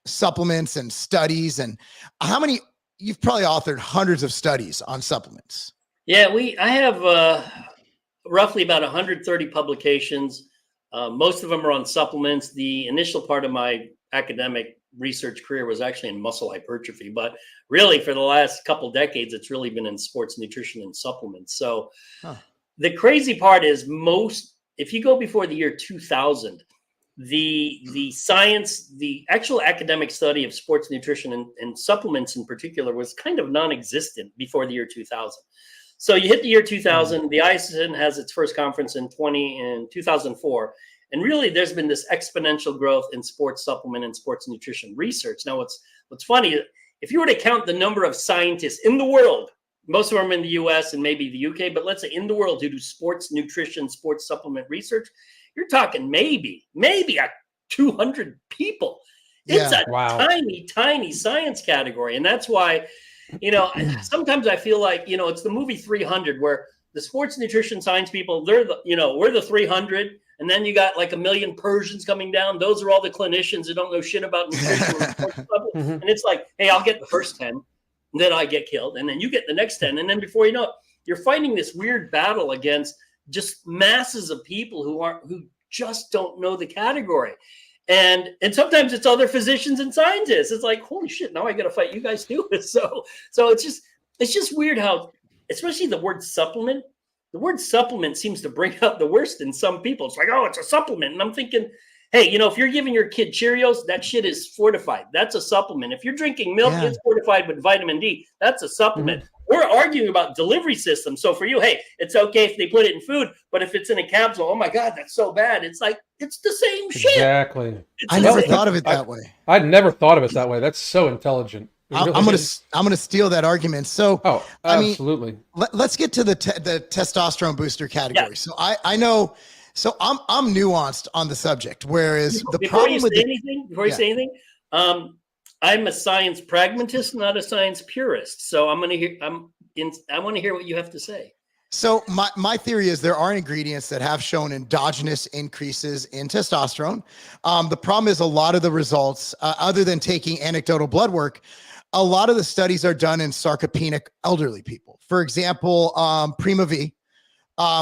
supplements and studies, and you've probably authored hundreds of studies on supplements. Yeah, I have roughly about 130 publications. Most of them are on supplements. The initial part of my academic research career was actually in muscle hypertrophy, but really for the last couple decades, it's really been in sports nutrition and supplements. So the crazy part is if you go before the year 2000, the science, the actual academic study of sports nutrition and supplements in particular was kind of non-existent before the year 2000. So you hit the year 2000, the ISN has its first conference in 2004. And really there's been this exponential growth in sports supplement and sports nutrition research. Now what's funny, if you were to count the number of scientists in the world, most of them in the US and maybe the UK, but let's say in the world who do sports nutrition, sports supplement research, you're talking maybe 200 people. It's a tiny science category. And that's why, you know, sometimes I feel like, you know, it's the movie 300 where the sports nutrition science people, we're the 300. And then you got like a million Persians coming down. Those are all the clinicians that don't know shit about nutrition. And it's like, hey, I'll get the first 10, and then I get killed. And then you get the next 10. And then before you know it, you're fighting this weird battle against just masses of people who just don't know the category. And sometimes it's other physicians and scientists. It's like, holy shit, now I got to fight you guys too. So it's just weird how, especially the word supplement seems to bring out the worst in some people. It's like, oh, it's a supplement. And I'm thinking, hey, you know, if you're giving your kid Cheerios, that shit is fortified. That's a supplement. If you're drinking milk, it's fortified with vitamin D. That's a supplement. We're arguing about delivery systems. So for you, hey, it's okay if they put it in food, but if it's in a capsule, oh my God, that's so bad. It's like, it's the same shit. Exactly. I never thought of it that way. I'd never thought of it that way. That's so intelligent. I'm gonna steal that argument. So, absolutely. I mean, let's get to the testosterone booster category. Yeah. So I know. So I'm nuanced on the subject. Whereas before you say anything, I'm a science pragmatist, not a science purist. So I want to hear what you have to say. So my theory is there are ingredients that have shown endogenous increases in testosterone. The problem is a lot of the results, other than taking anecdotal blood work, a lot of the studies are done in sarcopenic elderly people. For example, Prima V,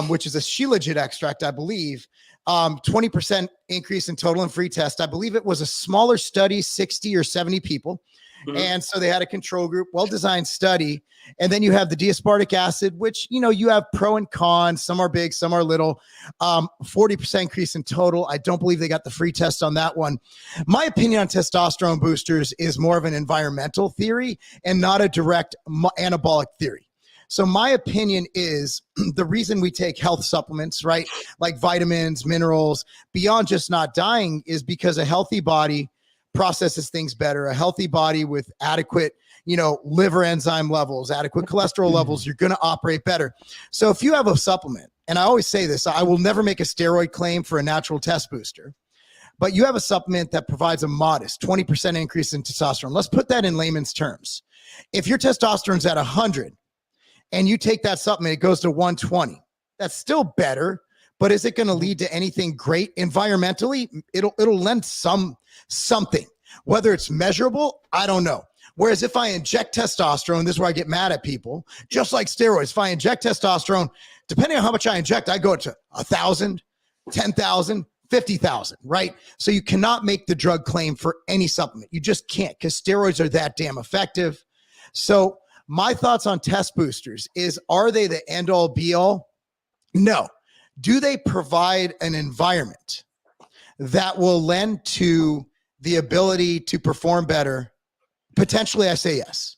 which is a shilajit extract, I believe, 20% increase in total and free test. I believe it was a smaller study, 60 or 70 people. Mm-hmm. And so they had a control group, well-designed study. And then you have the D-aspartic acid, which, you have pro and con. Some are big, some are little. 40% increase in total. I don't believe they got the free test on that one. My opinion on testosterone boosters is more of an environmental theory and not a direct anabolic theory. So my opinion is the reason we take health supplements, right, like vitamins, minerals, beyond just not dying, is because a healthy body processes things better. A healthy body with adequate, liver enzyme levels, adequate cholesterol levels, you're going to operate better. So if you have a supplement, and I always say this, I will never make a steroid claim for a natural test booster, but you have a supplement that provides a modest 20% increase in testosterone. Let's put that in layman's terms. If your testosterone's at 100 and you take that supplement, it goes to 120. That's still better, but is it going to lead to anything great environmentally? It'll lend something. Whether it's measurable, I don't know. Whereas if I inject testosterone, this is where I get mad at people, just like steroids. If I inject testosterone, depending on how much I inject, I go to 1,000, 10,000, 50,000, right? So you cannot make the drug claim for any supplement. You just can't, because steroids are that damn effective. So my thoughts on test boosters is, are they the end all be all? No. Do they provide an environment that will lend to the ability to perform better? Potentially, I say yes.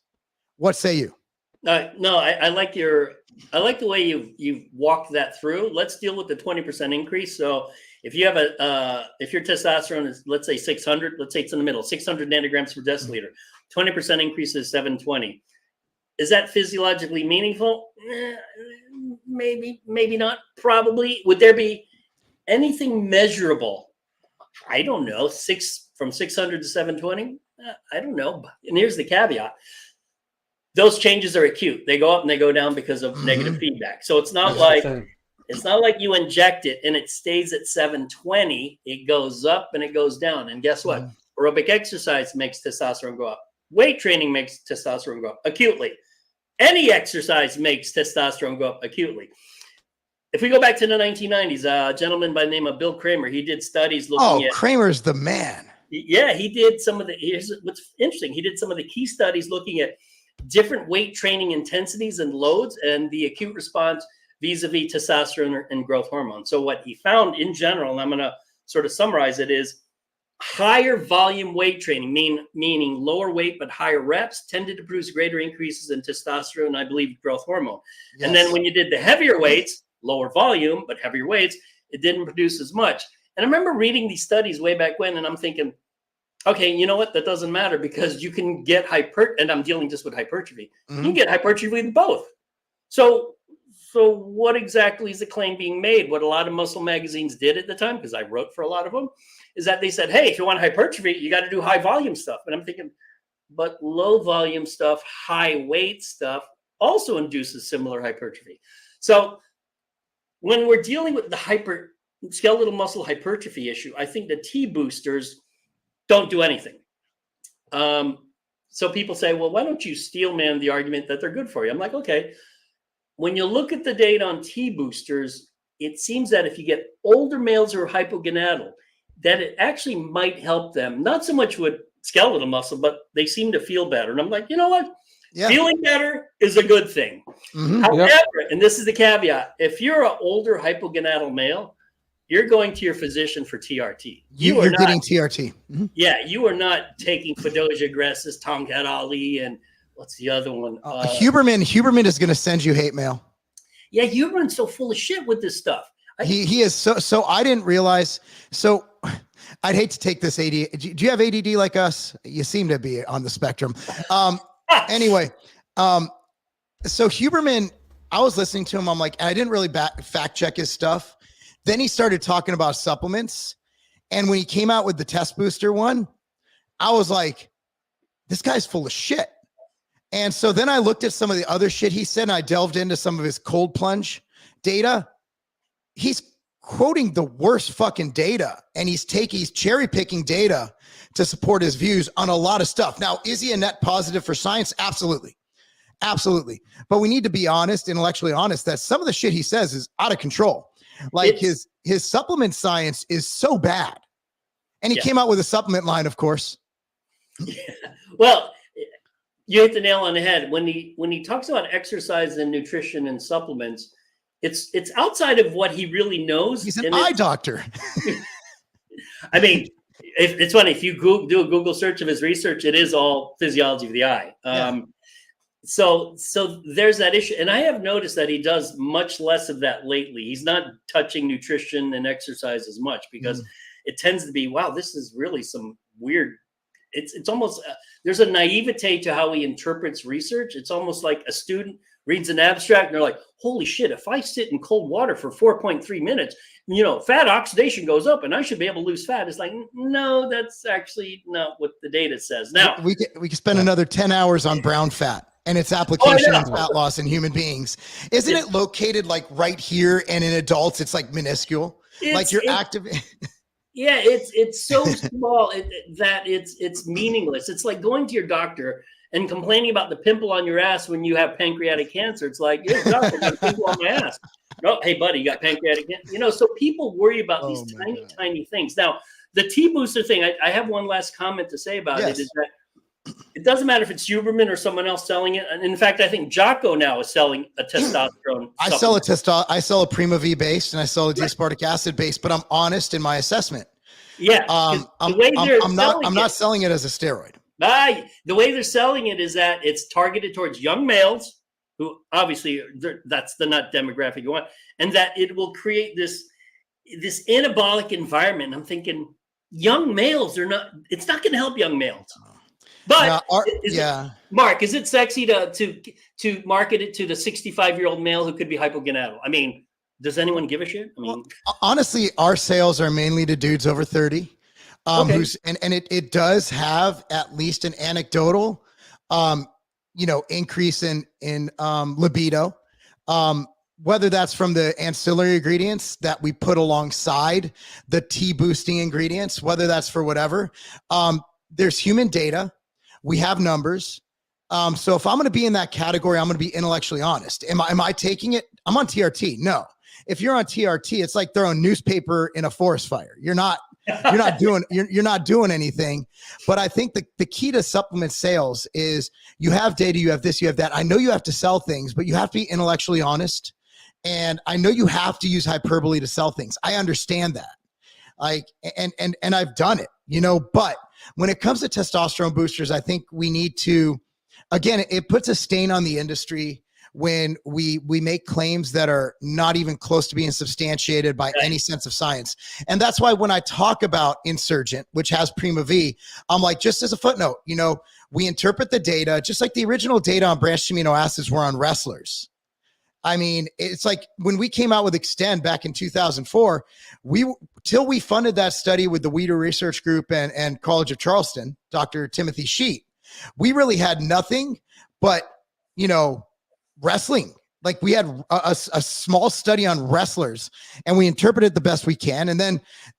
What say you? No, I like the way you've walked that through. Let's deal with the 20% increase. So if you have if your testosterone is, let's say 600, let's say it's in the middle, 600 nanograms per deciliter, 20% increase is 720. Is that physiologically meaningful? Maybe, maybe not. Probably. Would there be anything measurable? I don't know. From 600 to 720? I don't know. And here's the caveat. Those changes are acute. They go up and they go down because of negative feedback. So it's not like you inject it and it stays at 720. It goes up and it goes down. And guess what? Aerobic exercise makes testosterone go up. Weight training makes testosterone go up acutely. Any exercise makes testosterone go up acutely. If we go back to the 1990s, a gentleman by the name of Bill Kramer, he did studies looking at... Kramer's the man. Yeah, he did some of the... Here's what's interesting. He did some of the key studies looking at different weight training intensities and loads and the acute response vis-a-vis testosterone and growth hormone. So what he found in general, and I'm going to sort of summarize it, is higher volume weight training, meaning lower weight but higher reps, tended to produce greater increases in testosterone and I believe growth hormone. Yes. And then when you did the heavier weights, lower volume but heavier weights, it didn't produce as much. And I remember reading these studies way back when, and I'm thinking, okay, you know what? That doesn't matter because you can get and I'm dealing just with hypertrophy. You can get hypertrophy with both. So what exactly is the claim being made? What a lot of muscle magazines did at the time, because I wrote for a lot of them, is that they said, hey, if you want hypertrophy, you got to do high volume stuff. And I'm thinking, but low volume stuff, high weight stuff also induces similar hypertrophy. So when we're dealing with the skeletal muscle hypertrophy issue, I think the T boosters don't do anything. So people say, well, why don't you steelman the argument that they're good for you? I'm like, okay. When you look at the data on T boosters, it seems that if you get older males who are hypogonadal, that it actually might help them, not so much with skeletal muscle, but they seem to feel better. And I'm like, you know what? Yeah. Feeling better is a good thing. However, and this is the caveat, if you're an older hypogonadal male, you're going to your physician for TRT. You're getting TRT. Yeah, you are not taking Fedosia Gressis, Tomcat Ali, and what's the other one? Huberman is going to send you hate mail. Yeah, Huberman's so full of shit with this stuff. He is so I didn't realize. So I'd hate to take this ADD. Do you have ADD like us? You seem to be on the spectrum. Anyway, so Huberman, I was listening to him. I'm like, I didn't really fact check his stuff. Then he started talking about supplements. And when he came out with the test booster one, I was like, this guy's full of shit. And so then I looked at some of the other shit he said, and I delved into some of his cold plunge data, he's quoting the worst fucking data, and he's cherry picking data to support his views on a lot of stuff. Now, is he a net positive for science? Absolutely. Absolutely. But we need to be honest, intellectually honest, that some of the shit he says is out of control. Like his supplement science is so bad. And he came out with a supplement line, of course. Yeah. Well, you hit the nail on the head. When he talks about exercise and nutrition and supplements, it's outside of what he really knows. He's an eye doctor. I mean, it's funny. If you do a Google search of his research, it is all physiology of the eye. So there's that issue. And I have noticed that he does much less of that lately. He's not touching nutrition and exercise as much because it tends to be, wow, this is really some weird. It's almost, there's a naivete to how he interprets research. It's almost like a student reads an abstract and they're like, holy shit, if I sit in cold water for 4.3 minutes, fat oxidation goes up and I should be able to lose fat. It's like, no, that's actually not what the data says. Now we can spend another 10 hours on brown fat and its application in fat loss in human beings. Isn't it located like right here? And in adults, it's like minuscule, like you're active. Yeah, it's so small that it's meaningless. It's like going to your doctor and complaining about the pimple on your ass when you have pancreatic cancer. It's like, hey, doctor, I got a pimple on my ass. No, hey, buddy, you got pancreatic cancer. So people worry about these tiny things. Now, the T-booster thing, I have one last comment to say about it, is that it doesn't matter if it's Huberman or someone else selling it. And in fact, I think Jocko now is selling a testosterone. I sell a Prima V based and I sell a D-aspartic acid based, but I'm honest in my assessment. Yeah. I'm not selling it as a steroid. The way they're selling it is that it's targeted towards young males who obviously that's the nut demographic you want, and that it will create this anabolic environment. I'm thinking young males it's not going to help young males. But Mark, is it sexy to market it to the 65-year-old male who could be hypogonadal? I mean, does anyone give a shit? I mean, honestly, our sales are mainly to dudes over 30. It does have at least an anecdotal, increase in libido. Whether that's from the ancillary ingredients that we put alongside the T boosting ingredients, whether that's for whatever, there's human data. We have numbers. So if I'm going to be in that category, I'm going to be intellectually honest. Am I taking it? I'm on TRT. No. If you're on TRT, it's like throwing newspaper in a forest fire. You're not doing anything. But I think the key to supplement sales is you have data, you have this, you have that. I know you have to sell things, but you have to be intellectually honest. And I know you have to use hyperbole to sell things. I understand that. And I've done it, but when it comes to testosterone boosters, I think we need to, again, it puts a stain on the industry when we make claims that are not even close to being substantiated by any sense of science. And that's why when I talk about Insurgent, which has Prima V, I'm like, just as a footnote, we interpret the data, just like the original data on branched amino acids were on wrestlers. I mean, it's like when we came out with Extend back in 2004, till we funded that study with the Weider Research Group and College of Charleston, Dr. Timothy Sheet, we really had nothing but, wrestling. Like we had a small study on wrestlers and we interpreted the best we can.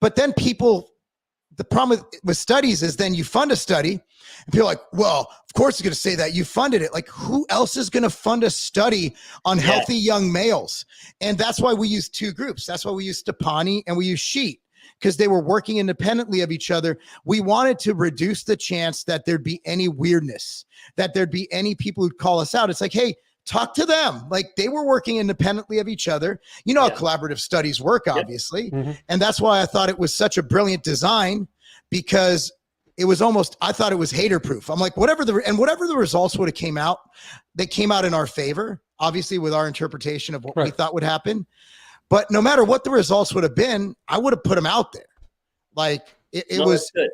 But then the problem with studies is then you fund a study and people are like, well, of course it's going to say that you funded it. Like who else is going to fund a study on healthy young males? And that's why we use two groups. That's why we use Stepani and we use Sheet, because they were working independently of each other. We wanted to reduce the chance that there'd be any weirdness, that there'd be any people who'd call us out. It's like, hey, talk to them. Like they were working independently of each other. How collaborative studies work, obviously. Mm-hmm. And that's why I thought it was such a brilliant design, because it was I thought it was hater proof. I'm like, whatever the results would have came out, they came out in our favor, obviously with our interpretation of what we thought would happen. But no matter what the results would have been, I would have put them out there. Like it was good.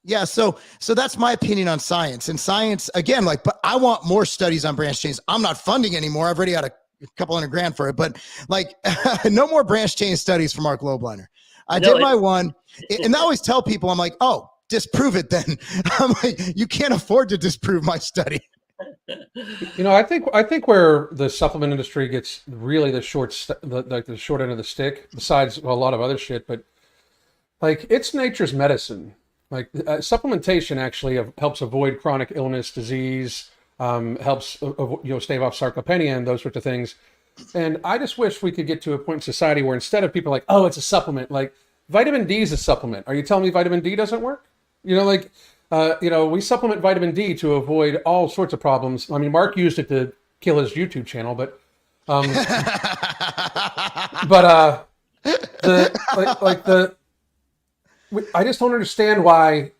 Yeah. So that's my opinion on science. And science, again, but I want more studies on branched chains. I'm not funding anymore. I've already had a couple $100,000 for it, but no more branched chain studies from Mark Lobliner. I did my one. And I always tell people, I'm like, oh, disprove it then. I'm like, you can't afford to disprove my study. I think where the supplement industry gets really the the short end of the stick, besides a lot of other shit, but like it's nature's medicine. Like supplementation actually helps avoid chronic illness, disease, helps stave off sarcopenia and those sorts of things. And I just wish we could get to a point in society where instead of people like, oh, it's a supplement, like vitamin D is a supplement. Are you telling me vitamin D doesn't work? We supplement vitamin D to avoid all sorts of problems. I mean, Mark used it to kill his YouTube channel, but um, but I just don't understand why.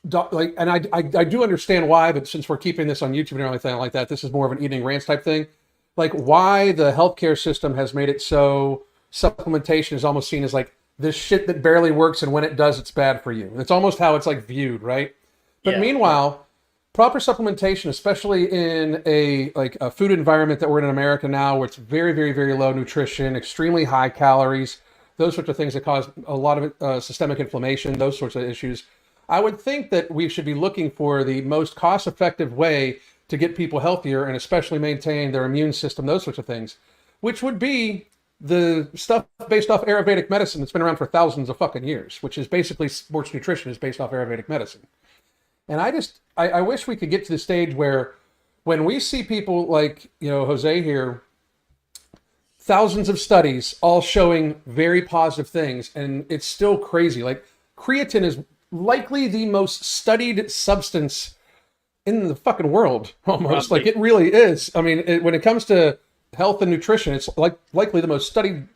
And I do understand why, but since we're keeping this on YouTube and everything like that, this is more of an eating rants type thing. Like why the healthcare system has made it so supplementation is almost seen as like this shit that barely works, and when it does, it's bad for you. It's almost how it's like viewed, right? But meanwhile, proper supplementation, especially in a food environment that we're in America now, where it's very, very, very low nutrition, extremely high calories, those sorts of things that cause a lot of systemic inflammation, those sorts of issues. I would think that we should be looking for the most cost-effective way to get people healthier and especially maintain their immune system, those sorts of things, which would be the stuff based off Ayurvedic medicine that's been around for thousands of fucking years, which is basically sports nutrition is based off Ayurvedic medicine. And I wish we could get to the stage where when we see people like, Jose here, thousands of studies all showing very positive things, and it's still crazy. Like creatine is likely the most studied substance in the fucking world, almost. Like it really is. I mean, when it comes to health and nutrition, it's likely the most studied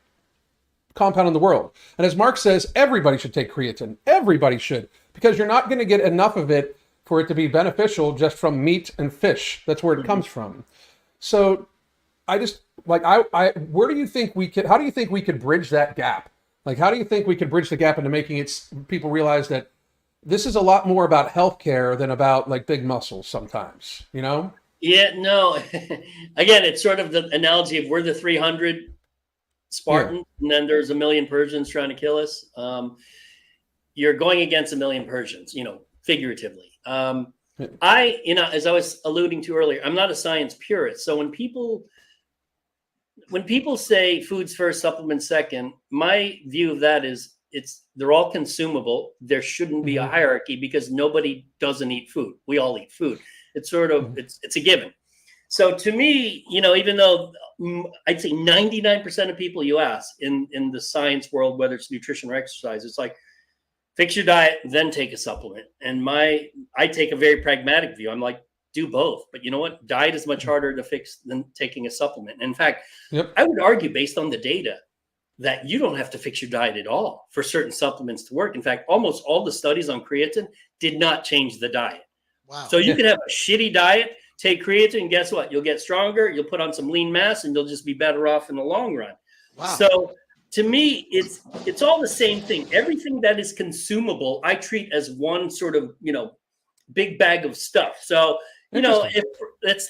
compound in the world. And as Mark says, everybody should take creatine. Everybody should, because you're not going to get enough of it for it to be beneficial just from meat and fish. That's where it comes from. So I just where do you think how do you think we could bridge that gap? Like, how do you think we could bridge the gap into making people realize that this is a lot more about healthcare than about like big muscles sometimes, Yeah, no. Again, it's sort of the analogy of we're the 300 Spartans, and then there's a million Persians trying to kill us. You're going against a million Persians, figuratively. As I was alluding to earlier, I'm not a science purist. So when people say foods first, supplements second, my view of that is they're all consumable. There shouldn't be a hierarchy because nobody doesn't eat food. We all eat food. It's sort of, it's a given. So to me, even though I'd say 99% of people you ask in the science world, whether it's nutrition or exercise, it's like, fix your diet, then take a supplement. And I take a very pragmatic view. I'm like, do both. But you know what? Diet is much harder to fix than taking a supplement. In fact, I would argue based on the data that you don't have to fix your diet at all for certain supplements to work. In fact, almost all the studies on creatine did not change the diet. Wow. So you can have a shitty diet, take creatine, and guess what? You'll get stronger, you'll put on some lean mass, and you'll just be better off in the long run. Wow. So to me, it's all the same thing. Everything that is consumable, I treat as one sort of, big bag of stuff. So, if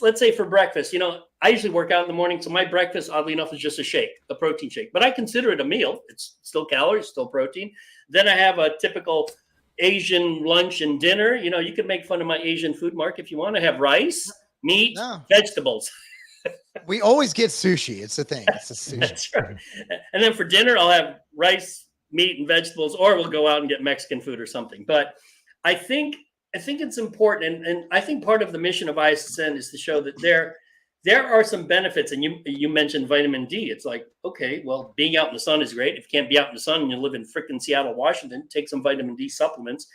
let's say for breakfast, I usually work out in the morning. So my breakfast, oddly enough, is just a protein shake, but I consider it a meal. It's still calories, still protein. Then I have a typical Asian lunch and dinner. You can make fun of my Asian food, Mark, if you want to have rice, meat, vegetables. We always get sushi. It's a thing. It's a sushi. That's right. And then for dinner, I'll have rice, meat, and vegetables, or we'll go out and get Mexican food or something. But I think it's important, and I think part of the mission of ISSN is to show that there are some benefits. And you mentioned vitamin D. It's like, okay, well, being out in the sun is great. If you can't be out in the sun and you live in frickin' Seattle, Washington, take some vitamin D supplements.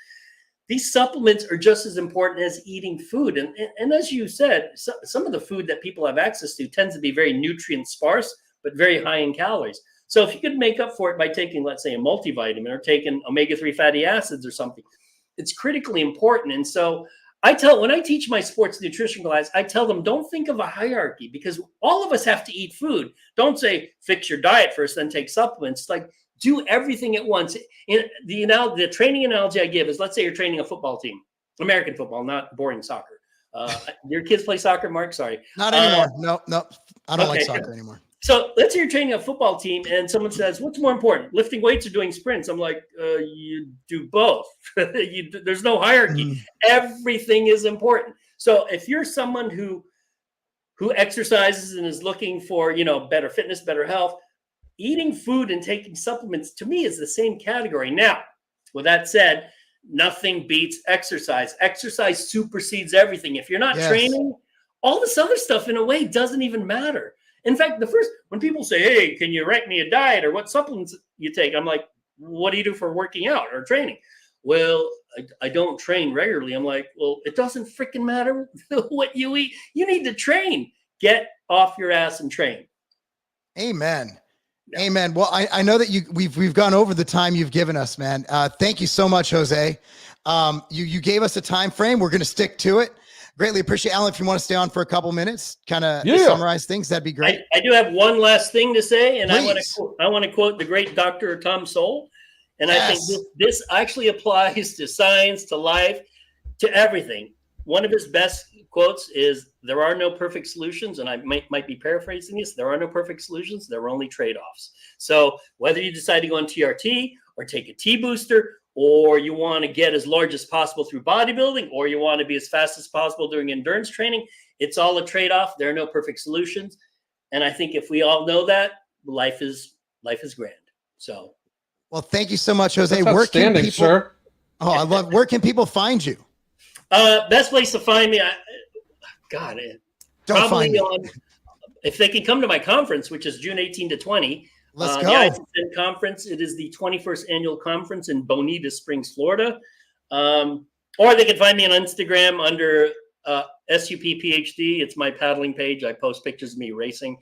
These supplements are just as important as eating food. And as you said, some of the food that people have access to tends to be very nutrient sparse, but very high in calories. So if you could make up for it by taking, let's say, a multivitamin or taking omega-3 fatty acids or something, it's critically important. And so when I teach my sports nutrition class, I tell them, don't think of a hierarchy because all of us have to eat food. Don't say, fix your diet first, then take supplements. It's like, do everything at once. The training analogy I give is, let's say you're training a football team, American football, not boring soccer. Your kids play soccer, Mark? Sorry. Not anymore. No. I don't like soccer anymore. So let's say you're training a football team and someone says, what's more important, lifting weights or doing sprints? I'm like, you do both. There's no hierarchy. Everything is important. So if you're someone who exercises and is looking for, better fitness, better health, eating food and taking supplements to me is the same category. Now, with that said, nothing beats exercise. Exercise supersedes everything. If you're not training, all this other stuff in a way doesn't even matter. In fact, when people say, hey, can you rank me a diet or what supplements you take? I'm like, what do you do for working out or training? Well, I don't train regularly. I'm like, well, it doesn't freaking matter what you eat. You need to train. Get off your ass and train. Amen. Yeah. Amen. Well, I know that we've gone over the time you've given us, man. Thank you so much, Jose. You gave us a time frame. We're going to stick to it. Greatly appreciate Alan. If you want to stay on for a couple minutes, kind of summarize things, that'd be great. I do have one last thing to say, and Please. I want to quote the great Dr. Tom Sowell. And I think this actually applies to science, to life, to everything. One of his best quotes is, there are no perfect solutions. And I might be paraphrasing this. There are no perfect solutions. There are only trade-offs. So whether you decide to go on TRT or take a T booster, or you want to get as large as possible through bodybuilding, or you want to be as fast as possible doing endurance training, it's all a trade-off. There are no perfect solutions. And I think if we all know that, life is grand. So. Well, thank you so much, Jose. That's outstanding, sir. Oh, I love. Where can people find you? Best place to find me, Don't find me. If they can come to my conference, which is June 18 to 20. Let's go. The ISSN conference. It is the 21st annual conference in Bonita Springs, Florida. Or they can find me on Instagram under SUP-PhD. It's my paddling page. I post pictures of me racing.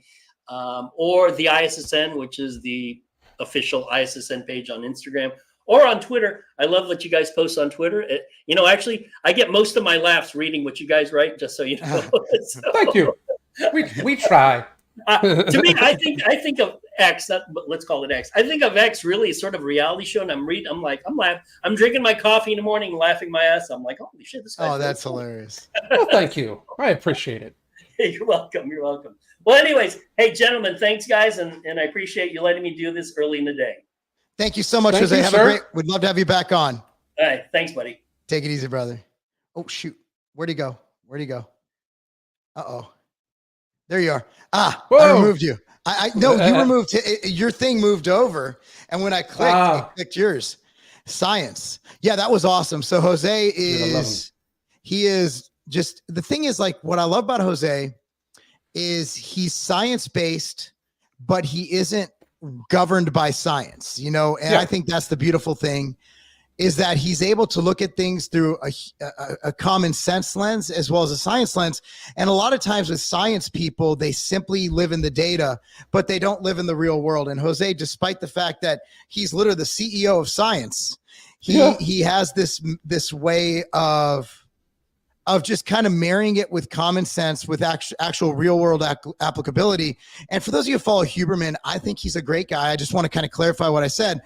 Or the ISSN, which is the official ISSN page on Instagram, or on Twitter. I love what you guys post on Twitter. Actually, I get most of my laughs reading what you guys write, just so you know. So, thank you. We try. To me, I think of X. Let's call it X. I think of X really as sort of a reality show, and I'm laughing. I'm drinking my coffee in the morning, laughing my ass. I'm like, holy shit, this guy. Oh, that's hilarious. Well, thank you. I appreciate it. You're welcome. You're welcome. Well, anyways, hey, gentlemen, thanks, guys, and I appreciate you letting me do this early in the day. Thank you so much, Jose. Have a great. We'd love to have you back on. All right, thanks, buddy. Take it easy, brother. Oh shoot, where'd he go? Uh-oh. There you are. Whoa. I removed you. No, you removed your thing, moved over, and when I clicked, it clicked yours. Science. Yeah, that was awesome. So Jose he is just, the thing is, like, what I love about Jose is he's science-based, but he isn't governed by science, and I think that's the beautiful thing, is that he's able to look at things through a common sense lens as well as a science lens. And a lot of times with science people, they simply live in the data, but they don't live in the real world. And Jose, despite the fact that he's literally the CEO of science, he has this way of just kind of marrying it with common sense, with actual real world applicability. And for those of you who follow Huberman, I think he's a great guy. I just want to kind of clarify what I said.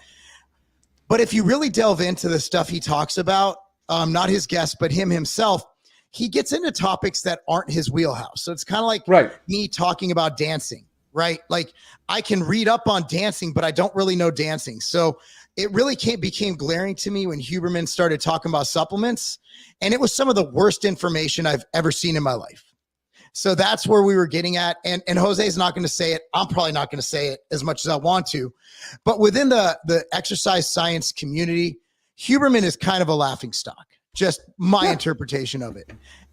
But if you really delve into the stuff he talks about, not his guests, but him himself, he gets into topics that aren't his wheelhouse. So it's kind of like me talking about dancing, right? Like, I can read up on dancing, but I don't really know dancing. So it really became glaring to me when Huberman started talking about supplements, and it was some of the worst information I've ever seen in my life. So that's where we were getting at. And Jose's not going to say it. I'm probably not going to say it as much as I want to. But within the exercise science community, Huberman is kind of a laughingstock. Just my interpretation of it.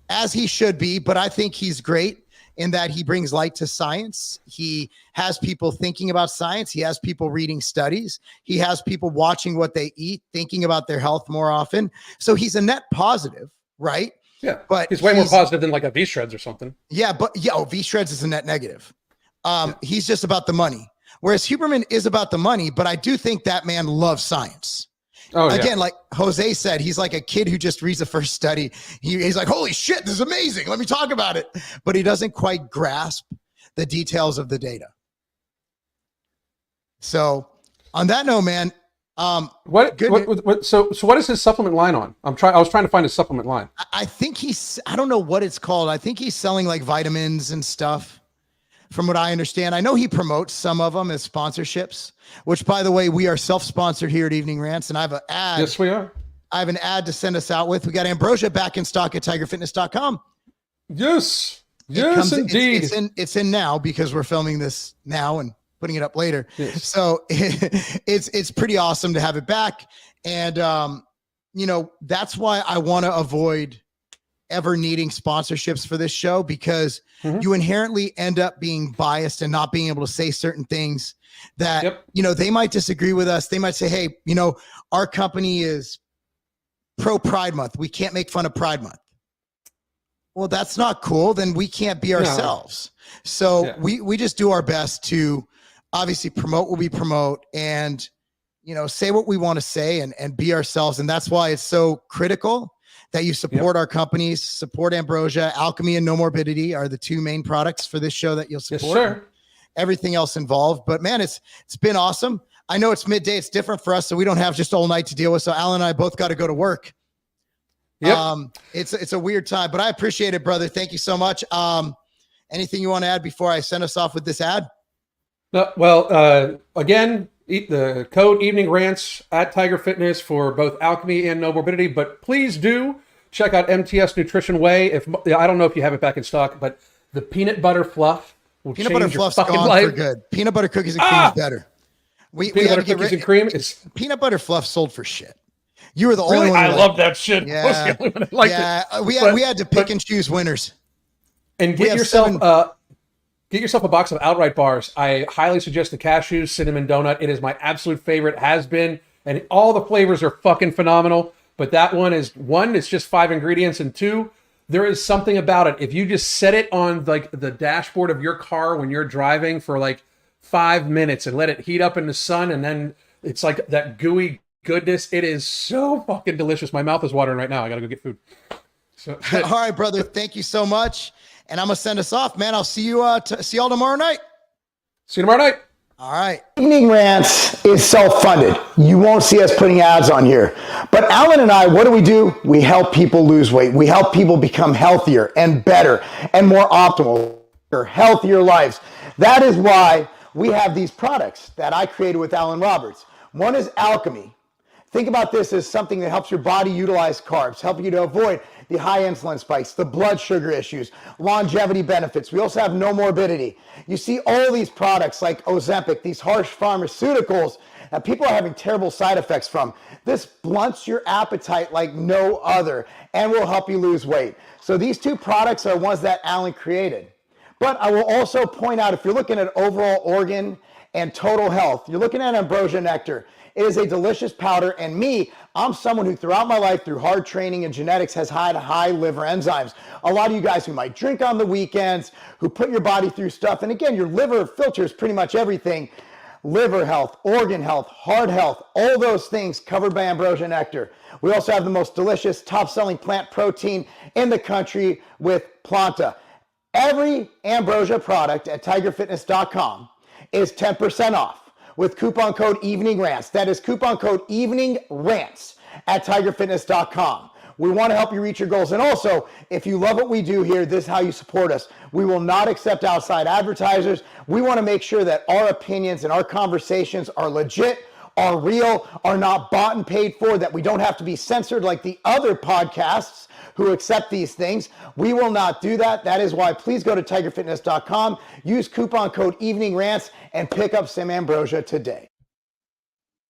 As he should be, but I think he's great in that he brings light to science. He has people thinking about science. He has people reading studies. He has people watching what they eat, thinking about their health more often. So he's a net positive, right? Yeah, but he's way more positive than like a V-Shreds or something. Yeah, but V-Shreds is a net negative. He's just about the money. Whereas Huberman is about the money, but I do think that man loves science. Again, like Jose said, he's like a kid who just reads the first study. He's like, holy shit, this is amazing. Let me talk about it. But he doesn't quite grasp the details of the data. So on that note, man, so what is his supplement line on? I was trying to find his supplement line. I think I don't know what it's called. I think he's selling like vitamins and stuff, from what I understand. I know he promotes some of them as sponsorships, which, by the way, we are self-sponsored here at Evening Rants, and I have an ad. Yes, we are. I have an ad to send us out with. We got Ambrosia back in stock at tigerfitness.com. Yes. Yes, indeed. It's in now because we're filming this now and putting it up later. Yes. So it's pretty awesome to have it back. And, that's why I want to avoid ever needing sponsorships for this show, because you inherently end up being biased and not being able to say certain things that, they might disagree with us. They might say, hey, our company is pro Pride Month. We can't make fun of Pride Month. Well, that's not cool. Then we can't be ourselves. No. So we just do our best to obviously promote what we promote and, say what we want to say and be ourselves. And that's why it's so critical that you support our companies, support Ambrosia. Alchemy and No Morbidity are the two main products for this show that you'll support. Yes, sir. Everything else involved. But man, it's been awesome. I know it's midday. It's different for us, so we don't have just all night to deal with. So Alan and I both got to go to work. Yep. It's a weird time, but I appreciate it, brother. Thank you so much. Anything you want to add before I send us off with this ad? No, well, again, the code Evening Rants at Tiger Fitness for both Alchemy and No Morbidity, but please do check out MTS Nutrition Whey. I don't know if you have it back in stock, but the peanut butter fluff will change your fucking life. For good. Peanut butter cookies and cream is better. Peanut butter cookies and cream is peanut butter fluff sold for shit. You were the only one. I love that shit. Yeah, we had to pick and choose winners. And get yourself a box of outright bars. I highly suggest the cashew cinnamon donut. It is my absolute favorite, has been, and all the flavors are fucking phenomenal. But that one is, one, it's just 5 ingredients, and 2, there is something about it. If you just set it on like the dashboard of your car when you're driving for like 5 minutes and let it heat up in the sun, and then it's like that gooey goodness. It is so fucking delicious. My mouth is watering right now. I gotta go get food. So, all right, brother. Thank you so much. And I'm gonna send us off, man. I'll see you. See y'all tomorrow night. See you tomorrow night. All right. Evening Rants is self-funded. You won't see us putting ads on here. But Alan and I, what do? We help people lose weight. We help people become healthier and better and more optimal, healthier lives. That is why we have these products that I created with Alan Roberts. One is Alchemy. Think about this as something that helps your body utilize carbs, help you to avoid the high insulin spikes, the blood sugar issues, longevity benefits. We also have No Morbidity. You see all these products like Ozempic, these harsh pharmaceuticals that people are having terrible side effects from. This blunts your appetite like no other and will help you lose weight. So these two products are ones that Alan created. But I will also point out, if you're looking at overall organ and total health, you're looking at Ambrosia Nectar. It is a delicious powder, and I'm someone who throughout my life, through hard training and genetics, has had high liver enzymes. A lot of you guys who might drink on the weekends, who put your body through stuff, and again, your liver filters pretty much everything. Liver health, organ health, heart health, all those things covered by Ambrosia Nectar. We also have the most delicious, top-selling plant protein in the country with Planta. Every Ambrosia product at tigerfitness.com is 10% off with coupon code Evening Rants. That is coupon code Evening Rants at tigerfitness.com. We want to help you reach your goals. And also, if you love what we do here, this is how you support us. We will not accept outside advertisers. We want to make sure that our opinions and our conversations are legit, are real, are not bought and paid for, that we don't have to be censored like the other podcasts who accept these things. We will not do that. That is why please go to tigerfitness.com, use coupon code Evening Rants, and pick up some Ambrosia today.